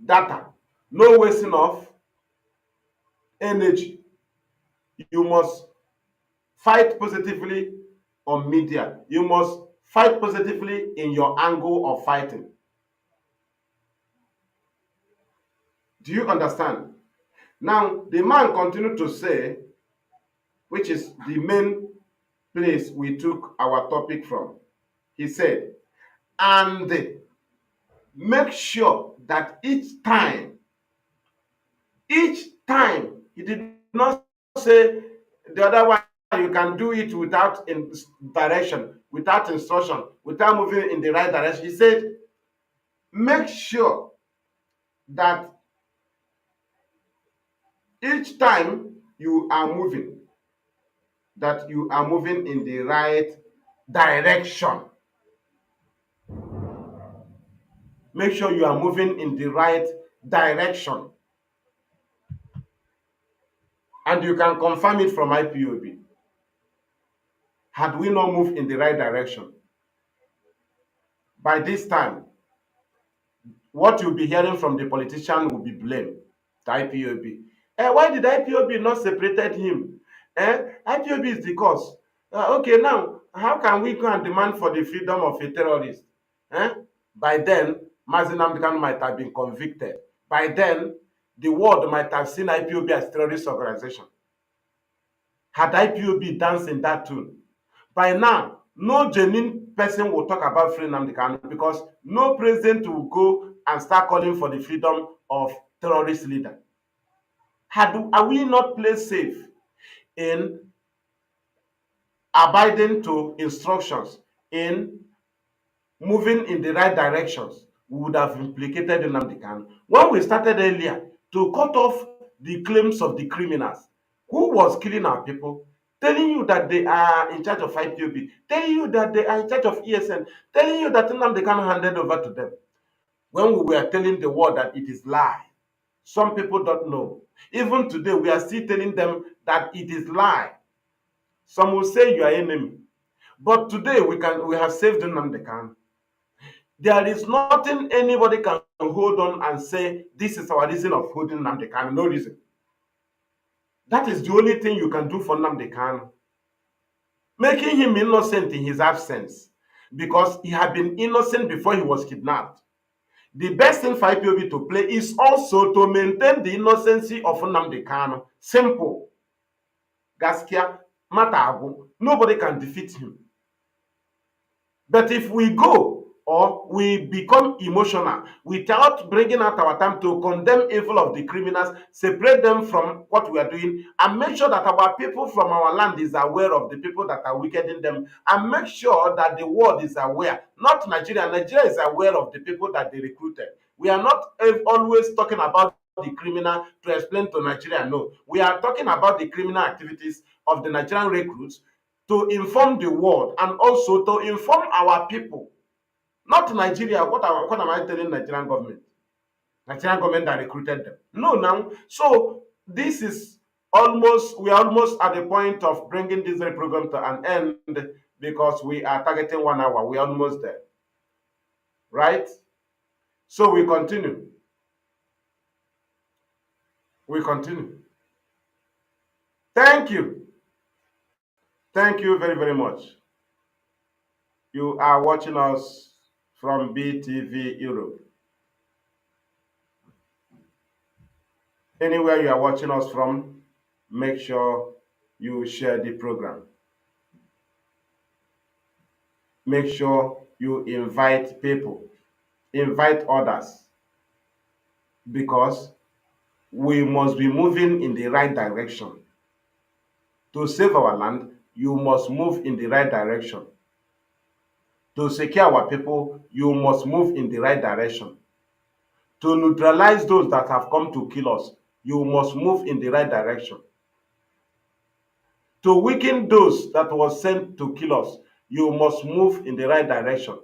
data, no wasting of energy. You must fight positively on media. You must fight positively in your angle of fighting. Do you understand? Now, the man continued to say, which is the main place we took our topic from. He said, and make sure that each time, he did not say the other one, you can do it without direction, without instruction, without moving in the right direction. He said, make sure that each time you are moving, that you are moving in the right direction. Make sure you are moving in the right direction. And you can confirm it from IPOB. Had we not moved in the right direction, by this time, what you'll be hearing from the politician will be blame to IPOB. Why did IPOB not separated him? IPOB is the cause. Okay, now, how can we go and demand for the freedom of a terrorist? By then, Mazi Maduabuchi might have been convicted. By then, the world might have seen IPOB as a terrorist organization. Had IPOB danced in that tune, by now, no genuine person will talk about freeing Nnamdi because no president will go and start calling for the freedom of terrorist leader. Are we not placed safe in abiding to instructions, in moving in the right directions, we would have implicated Nnamdi Kanu. When we started earlier to cut off the claims of the criminals who was killing our people, telling you that they are in charge of IPOB, telling you that they are in charge of ESN, telling you that Nnamdi Kanu handed over to them. When we were telling the world that it is lie, some people don't know. Even today, we are still telling them that it is lie. Some will say you are enemy. But today, we have saved Nnamdi Kanu. There is nothing anybody can hold on and say, this is our reason of holding Nnamdi Kanu. No reason. That is the only thing you can do for Nnamdi Kanu. Making him innocent in his absence, because he had been innocent before he was kidnapped. The best thing for IPOB to play is also to maintain the innocency of Nnamdi Kanu. Simple. Gaskia, Matagu, nobody can defeat him. But if we go or we become emotional without bringing out our time to condemn evil of the criminals, separate them from what we are doing, and make sure that our people from our land is aware of the people that are wicked in them, and make sure that the world is aware, not Nigeria. Nigeria is aware of the people that they recruited. We are not always talking about the criminal to explain to Nigeria. No, we are talking about the criminal activities of the Nigerian recruits to inform the world and also to inform our people. Not Nigeria. What am I telling Nigerian government? Nigerian government that recruited them. No, now. So this is we are almost at the point of bringing this very program to an end because we are targeting 1 hour. We are almost there. Right? So we continue. We continue. Thank you. Thank you very, very much. You are watching us from BTV Europe. Anywhere you are watching us from, make sure you share the program. Make sure you invite people, invite others, because we must be moving in the right direction. To save our land, you must move in the right direction. To secure our people, you must move in the right direction. To neutralize those that have come to kill us, you must move in the right direction. To weaken those that was sent to kill us, you must move in the right direction.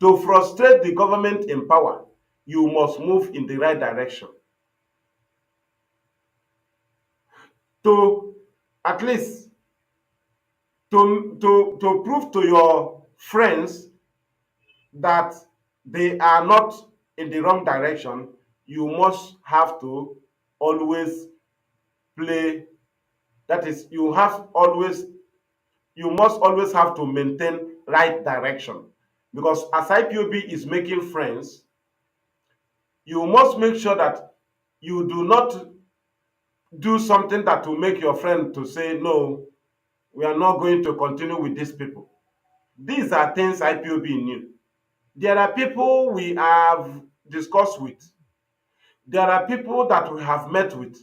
To frustrate the government in power, you must move in the right direction. To at least to prove to your friends that they are not in the wrong direction, you must have to always play. That is, you must always have to maintain right direction. Because as IPOB is making friends, you must make sure that you do not do something that will make your friend to say, no, we are not going to continue with these people. These are things IPOB knew. There are people we have discussed with. There are people that we have met with.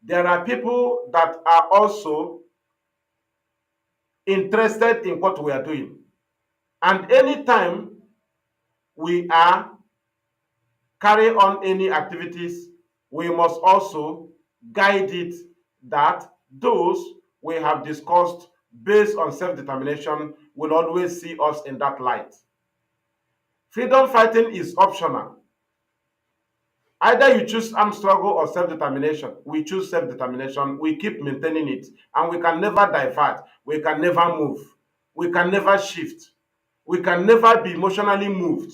There are people that are also interested in what we are doing. And anytime we are carry on any activities, we must also guide it that those we have discussed based on self-determination will always see us in that light. Freedom fighting is optional. Either you choose armed struggle or self-determination. We choose self-determination. We keep maintaining it. And we can never divert. We can never move. We can never shift. We can never be emotionally moved.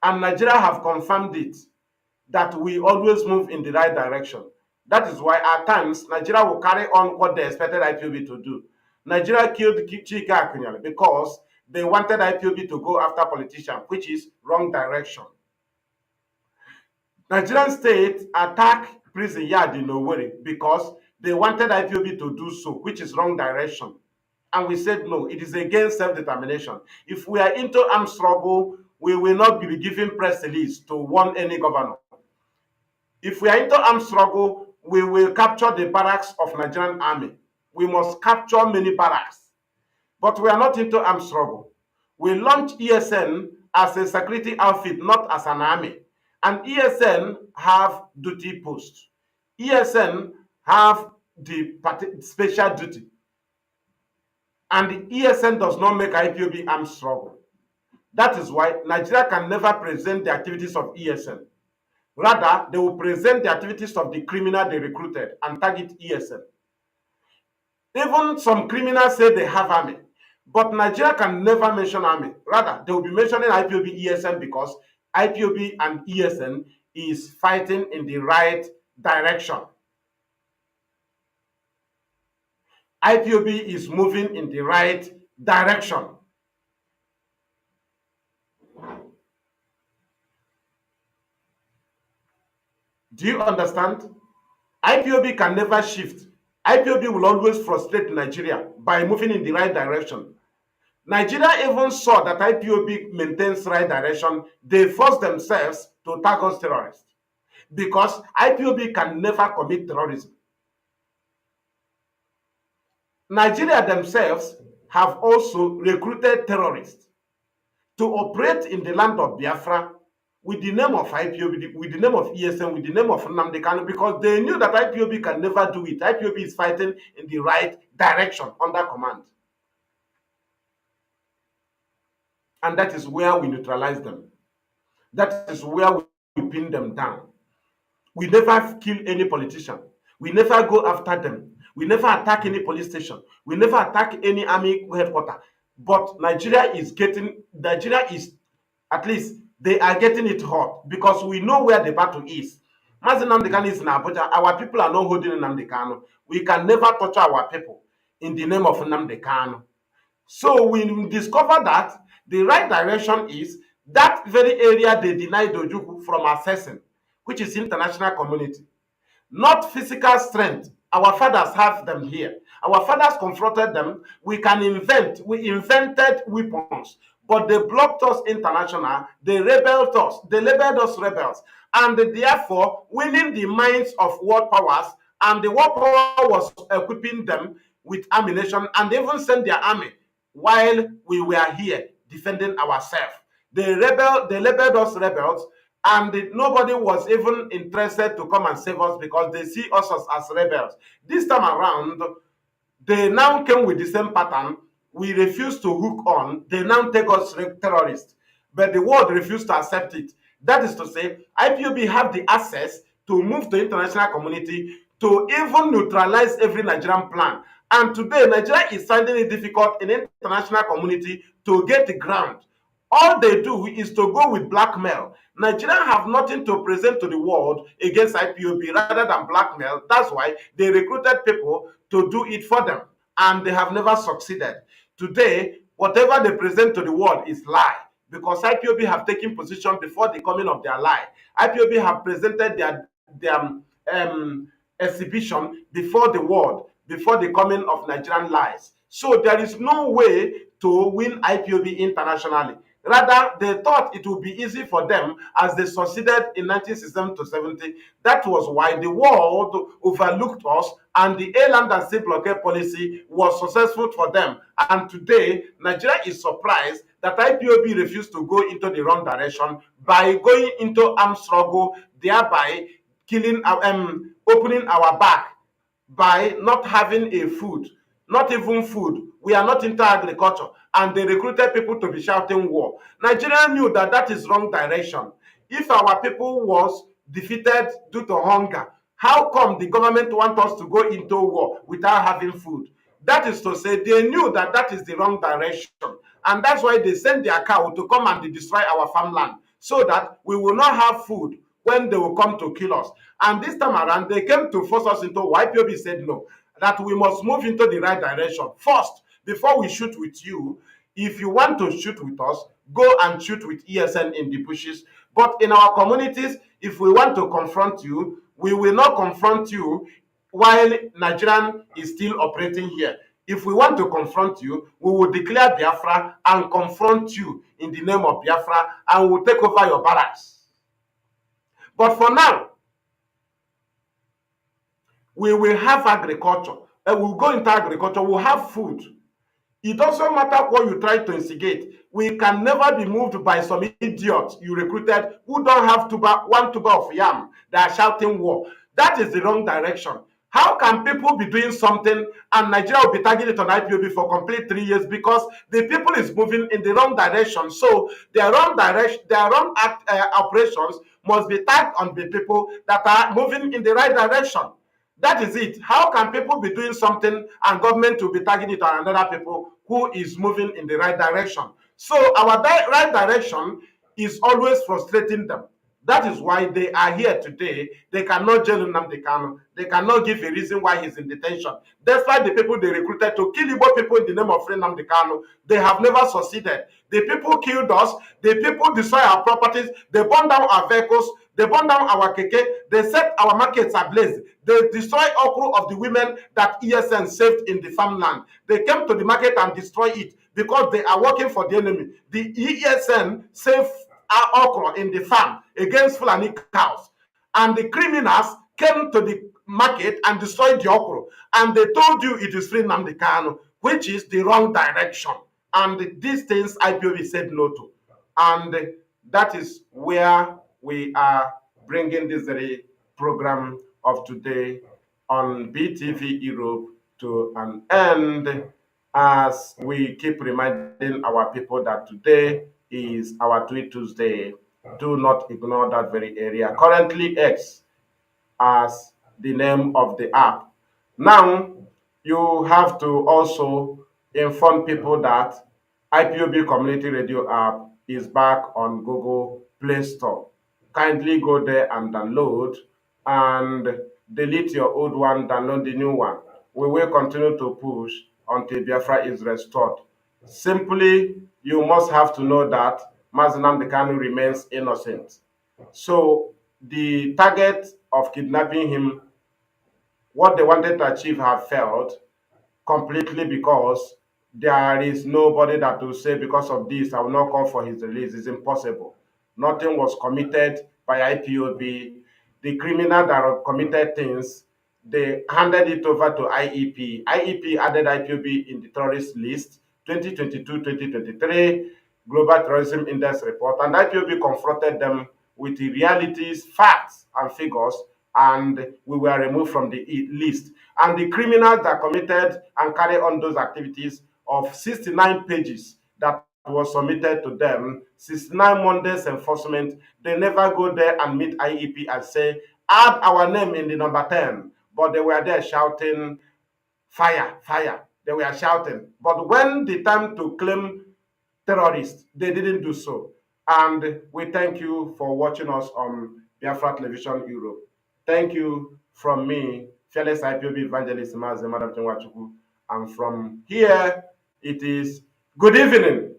And Nigeria have confirmed it, that we always move in the right direction. That is why at times Nigeria will carry on what they expected IPOB to do. Nigeria killed Chika Akunyele because they wanted IPOB to go after politicians, which is wrong direction. Nigerian state attacked prison yard in Owerri because they wanted IPOB to do so, which is wrong direction. And we said no, it is against self-determination. If we are into armed struggle, we will not be giving press release to warn any governor. If we are into armed struggle, we will capture the barracks of Nigerian army. We must capture many barracks. But we are not into armed struggle. We launch ESN as a security outfit, not as an army. And ESN have duty posts. ESN have the special duty. And the ESN does not make IPOB armed struggle. That is why Nigeria can never present the activities of ESN. Rather, they will present the activities of the criminal they recruited and target ESN. Even some criminals say they have army, but Nigeria can never mention army. Rather, they will be mentioning IPOB ESN because IPOB and ESN is fighting in the right direction. IPOB is moving in the right direction. Do you understand? IPOB can never shift. IPOB will always frustrate Nigeria by moving in the right direction. Nigeria even saw that IPOB maintains right direction. They forced themselves to tackle terrorists because IPOB can never commit terrorism. Nigeria themselves have also recruited terrorists to operate in the land of Biafra with the name of IPOB, with the name of ESN, with the name of Nnamdi Kanu, because they knew that IPOB can never do it. IPOB is fighting in the right direction under command. And that is where we neutralize them. That is where we pin them down. We never kill any politician. We never go after them. We never attack any police station. We never attack any army headquarters. But Nigeria is, at least they are getting it hot because we know where the battle is. Mazi Nnamdi Kanu is in Abuja. Our people are not holding Nnamdi Kanu. We can never touch our people in the name of Nnamdi Kanu. So we discover that the right direction is that very area they denied Ojukwu from accessing, which is international community. Not physical strength. Our fathers have them here. Our fathers confronted them. We invented weapons, but they blocked us international. They rebelled us. They labeled us rebels. And therefore, winning the minds of world powers, and the world power was equipping them with ammunition and even sent their army while we were here defending ourselves. They labeled us rebels, and nobody was even interested to come and save us because they see us as rebels. This time around, They now came with the same pattern. We refuse to hook on. They now take us terrorists. But the world refused to accept it. That is to say, IPOB have the access to move to international community to even neutralize every Nigerian plan. And today, Nigeria is finding it difficult in international community to get the ground. All they do is to go with blackmail. Nigerians have nothing to present to the world against IPOB rather than blackmail. That's why they recruited people to do it for them, and they have never succeeded. Today, whatever they present to the world is lie, because IPOB have taken position before the coming of their lie. IPOB have presented their exhibition before the world, before the coming of Nigerian lies. So there is no way to win IPOB internationally. Rather, they thought it would be easy for them as they succeeded in 1967 to 70. That was why the world overlooked us, and the A-land and sea blockade policy was successful for them. And today, Nigeria is surprised that IPOB refused to go into the wrong direction by going into armed struggle, thereby killing, opening our back by not having a food, not even food. We are not into agriculture, and they recruited people to be shouting war. Nigeria knew that that is wrong direction. If our people was defeated due to hunger, how come the government want us to go into war without having food? That is to say, they knew that that is the wrong direction, and that's why they sent their cow to come and destroy our farmland, so that we will not have food when they will come to kill us. And this time around, they came to force us into YPOB said no, that we must move into the right direction first before we shoot with you. If you want to shoot with us, go and shoot with ESN in the bushes. But in our communities, if we want to confront you, we will not confront you while Nigerian is still operating here. If we want to confront you, we will declare Biafra and confront you in the name of Biafra, and we'll take over your barracks. But for now, we will have agriculture, and we'll go into agriculture, we'll have food. It doesn't matter what you try to instigate. We can never be moved by some idiots you recruited who don't have one tuber of yam. They are shouting war. That is the wrong direction. How can people be doing something and Nigeria will be targeted on IPOB for complete 3 years because the people is moving in the wrong direction? So their wrong direction, their wrong operations must be tagged on the people that are moving in the right direction. That is it. How can people be doing something and government will be targeting it on another people who is moving in the right direction? So our right direction is always frustrating them. That is why they are here today. They cannot jail Nnamdi Kanu. They cannot give a reason why he's in detention. Despite the people they recruited to kill Igbo people in the name of Nnamdi Kanu, they have never succeeded. The people killed us. The people destroy our properties. They burn down our vehicles. They burn down our keke. They set our markets ablaze. They destroy okra of the women that ESN saved in the farmland. They came to the market and destroy it because they are working for the enemy. The ESN saved our okra in the farm against Fulani cows. And the criminals came to the market and destroyed the okra. And they told you it is free Nnamdi Kanu, which is the wrong direction. And these things IPOB said no to. And that is where we are bringing this very program of today on BTV Europe to an end, as we keep reminding our people that today is our Tweet Tuesday. Do not ignore that very area. Currently X as the name of the app. Now, you have to also inform people that IPOB Community Radio app is back on Google Play Store. Kindly go there and download, and delete your old one, download the new one. We will continue to push until Biafra is restored. Simply, you must have to know that Mazi Maduabuchi remains innocent. So the target of kidnapping him, what they wanted to achieve, have failed completely, because there is nobody that will say because of this I will not call for his release. It's impossible. Nothing was committed by IPOB. The criminal that committed things, they handed it over to IEP. IEP added IPOB in the terrorist list 2022-2023 Global Terrorism Index report, and IPOB confronted them with the realities, facts, and figures and we were removed from the list. And the criminals that committed and carried on those activities, of 69 pages that was submitted to them, 69 Mondays enforcement, they never go there and meet IEP and say, add our name in the number 10. But they were there shouting, fire, fire. They were shouting. But when the time to claim terrorists, they didn't do so. And we thank you for watching us on Biafra Television Europe. Thank you from me, fearless IPOB evangelist Mazi Maduabuchi. And from here, it is good evening.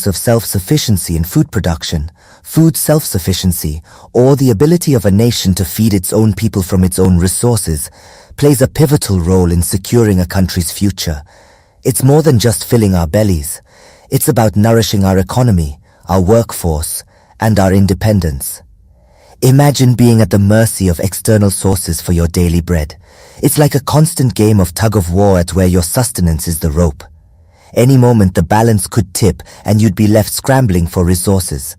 Of self-sufficiency in food production, food self-sufficiency, or the ability of a nation to feed its own people from its own resources, plays a pivotal role in securing a country's future. It's more than just filling our bellies. It's about nourishing our economy, our workforce, and our independence. Imagine being at the mercy of external sources for your daily bread. It's like a constant game of tug-of-war at where your sustenance is the rope. Any moment the balance could tip and you'd be left scrambling for resources.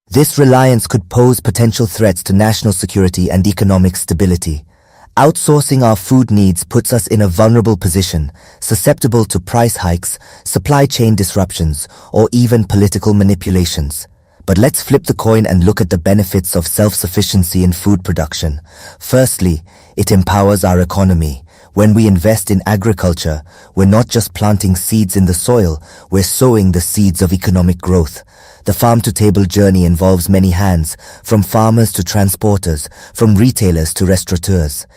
This reliance could pose potential threats to national security and economic stability. Outsourcing our food needs puts us in a vulnerable position, susceptible to price hikes, supply chain disruptions, or even political manipulations. But let's flip the coin and look at the benefits of self-sufficiency in food production. Firstly, it empowers our economy. When we invest in agriculture, we're not just planting seeds in the soil, we're sowing the seeds of economic growth. The farm-to-table journey involves many hands, from farmers to transporters, from retailers to restaurateurs.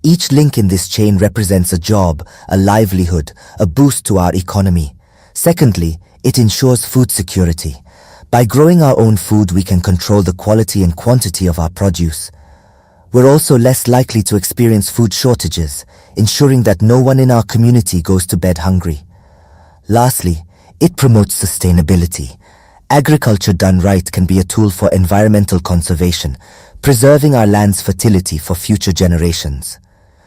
Each link in this chain represents a job, a livelihood, a boost to our economy. Secondly, it ensures food security. By growing our own food, we can control the quality and quantity of our produce. We're also less likely to experience food shortages, ensuring that no one in our community goes to bed hungry. Lastly, it promotes sustainability. Agriculture done right can be a tool for environmental conservation, preserving our land's fertility for future generations.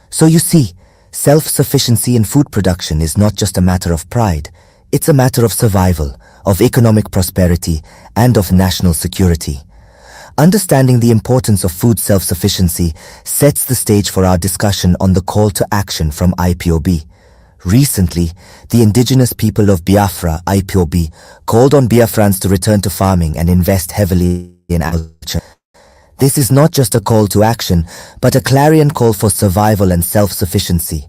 So you see, self-sufficiency in food production is not just a matter of pride, it's a matter of survival, of economic prosperity, and of national security. Understanding the importance of food self-sufficiency sets the stage for our discussion on the call to action from IPOB. Recently, the indigenous people of Biafra, IPOB, called on Biafrans to return to farming and invest heavily in agriculture. This is not just a call to action, but a clarion call for survival and self-sufficiency.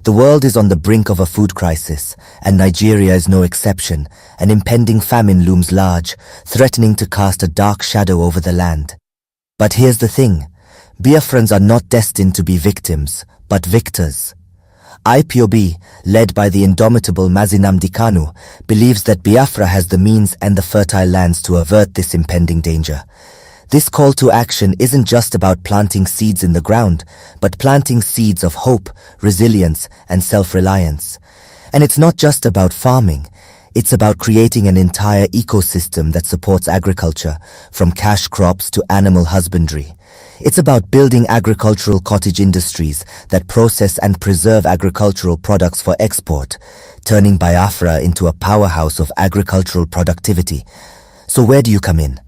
The world is on the brink of a food crisis, and Nigeria is no exception. An impending famine looms large, threatening to cast a dark shadow over the land. But here's the thing, Biafrans are not destined to be victims, but victors. IPOB, led by the indomitable Nnamdi Kanu, believes that Biafra has the means and the fertile lands to avert this impending danger. This call to action isn't just about planting seeds in the ground, but planting seeds of hope, resilience, and self-reliance. And it's not just about farming. It's about creating an entire ecosystem that supports agriculture, from cash crops to animal husbandry. It's about building agricultural cottage industries that process and preserve agricultural products for export, turning Biafra into a powerhouse of agricultural productivity. So where do you come in?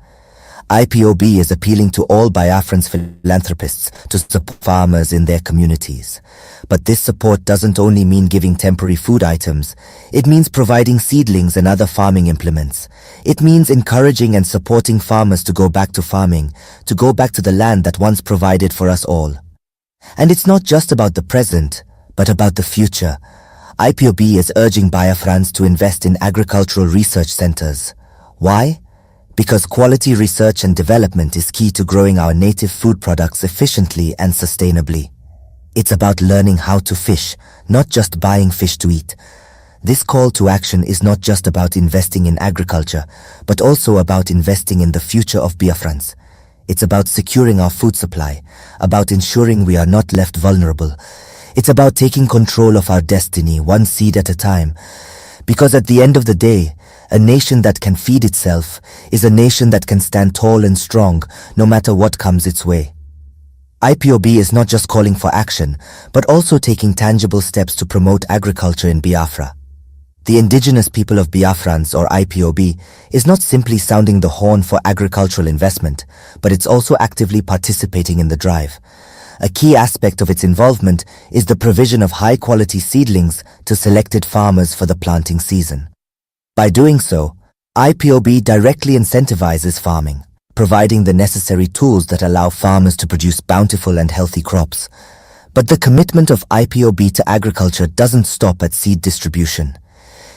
IPOB is appealing to all Biafrans philanthropists to support farmers in their communities. But this support doesn't only mean giving temporary food items. It means providing seedlings and other farming implements. It means encouraging and supporting farmers to go back to farming, to go back to the land that once provided for us all. And it's not just about the present, but about the future. IPOB is urging Biafrans to invest in agricultural research centers. Why? Because quality research and development is key to growing our native food products efficiently and sustainably. It's about learning how to fish, not just buying fish to eat. This call to action is not just about investing in agriculture, but also about investing in the future of Biafrans. It's about securing our food supply, about ensuring we are not left vulnerable. It's about taking control of our destiny, one seed at a time. Because at the end of the day, a nation that can feed itself is a nation that can stand tall and strong no matter what comes its way. IPOB is not just calling for action, but also taking tangible steps to promote agriculture in Biafra. The indigenous people of Biafrans, or IPOB, is not simply sounding the horn for agricultural investment, but it's also actively participating in the drive. A key aspect of its involvement is the provision of high-quality seedlings to selected farmers for the planting season. By doing so, IPOB directly incentivizes farming, providing the necessary tools that allow farmers to produce bountiful and healthy crops. But the commitment of IPOB to agriculture doesn't stop at seed distribution.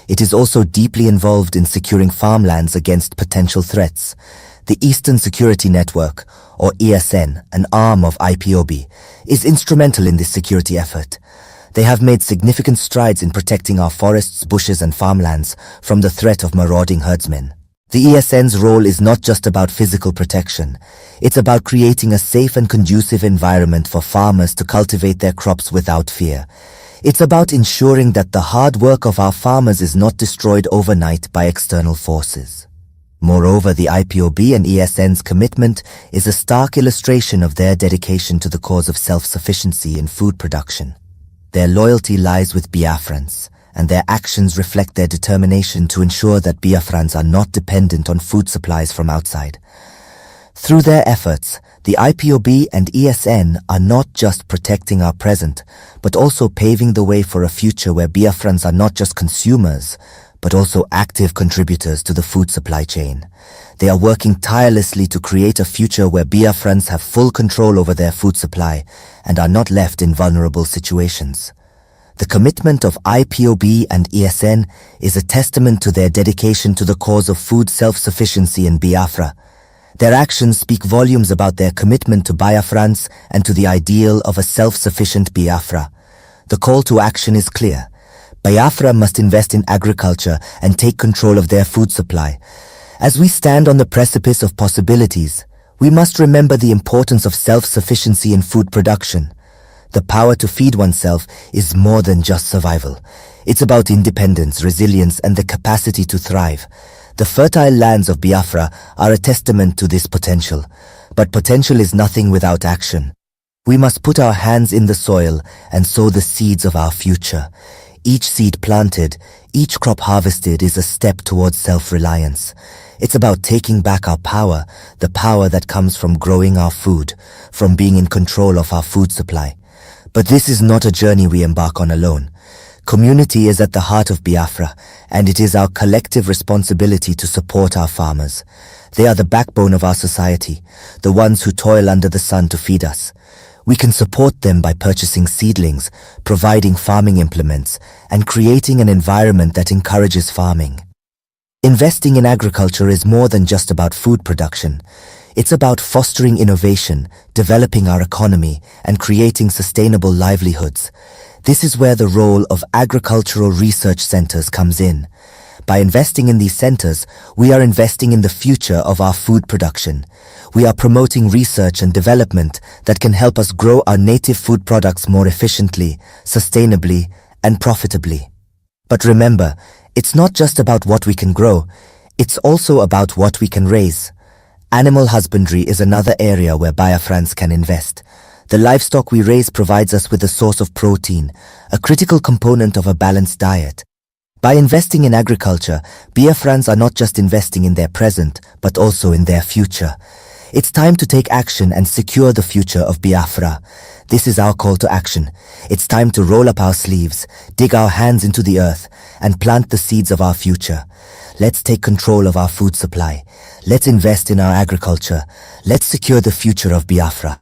It is also deeply involved in securing farmlands against potential threats. The Eastern Security Network, or ESN, an arm of IPOB, is instrumental in this security effort. They have made significant strides in protecting our forests, bushes and farmlands from the threat of marauding herdsmen. The ESN's role is not just about physical protection. It's about creating a safe and conducive environment for farmers to cultivate their crops without fear. It's about ensuring that the hard work of our farmers is not destroyed overnight by external forces. Moreover, the IPOB and ESN's commitment is a stark illustration of their dedication to the cause of self-sufficiency in food production. Their loyalty lies with Biafrans, and their actions reflect their determination to ensure that Biafrans are not dependent on food supplies from outside. Through their efforts, the IPOB and ESN are not just protecting our present, but also paving the way for a future where Biafrans are not just consumers, but also active contributors to the food supply chain. They are working tirelessly to create a future where Biafrans have full control over their food supply and are not left in vulnerable situations. The commitment of IPOB and ESN is a testament to their dedication to the cause of food self-sufficiency in Biafra. Their actions speak volumes about their commitment to Biafrans and to the ideal of a self-sufficient Biafra. The call to action is clear. Biafra must invest in agriculture and take control of their food supply. As we stand on the precipice of possibilities, we must remember the importance of self-sufficiency in food production. The power to feed oneself is more than just survival. It's about independence, resilience, and the capacity to thrive. The fertile lands of Biafra are a testament to this potential. But potential is nothing without action. We must put our hands in the soil and sow the seeds of our future. Each seed planted, each crop harvested is a step towards self-reliance. It's about taking back our power, the power that comes from growing our food, from being in control of our food supply. But this is not a journey we embark on alone. Community is at the heart of Biafra, and it is our collective responsibility to support our farmers. They are the backbone of our society, the ones who toil under the sun to feed us. We can support them by purchasing seedlings, providing farming implements, and creating an environment that encourages farming. Investing in agriculture is more than just about food production. It's about fostering innovation, developing our economy, and creating sustainable livelihoods. This is where the role of agricultural research centers comes in. By investing in these centers, we are investing in the future of our food production. We are promoting research and development that can help us grow our native food products more efficiently, sustainably, and profitably. But remember, it's not just about what we can grow, it's also about what we can raise. Animal husbandry is another area where Biafrans can invest. The livestock we raise provides us with a source of protein, a critical component of a balanced diet. By investing in agriculture, Biafrans are not just investing in their present, but also in their future. It's time to take action and secure the future of Biafra. This is our call to action. It's time to roll up our sleeves, dig our hands into the earth, and plant the seeds of our future. Let's take control of our food supply. Let's invest in our agriculture. Let's secure the future of Biafra.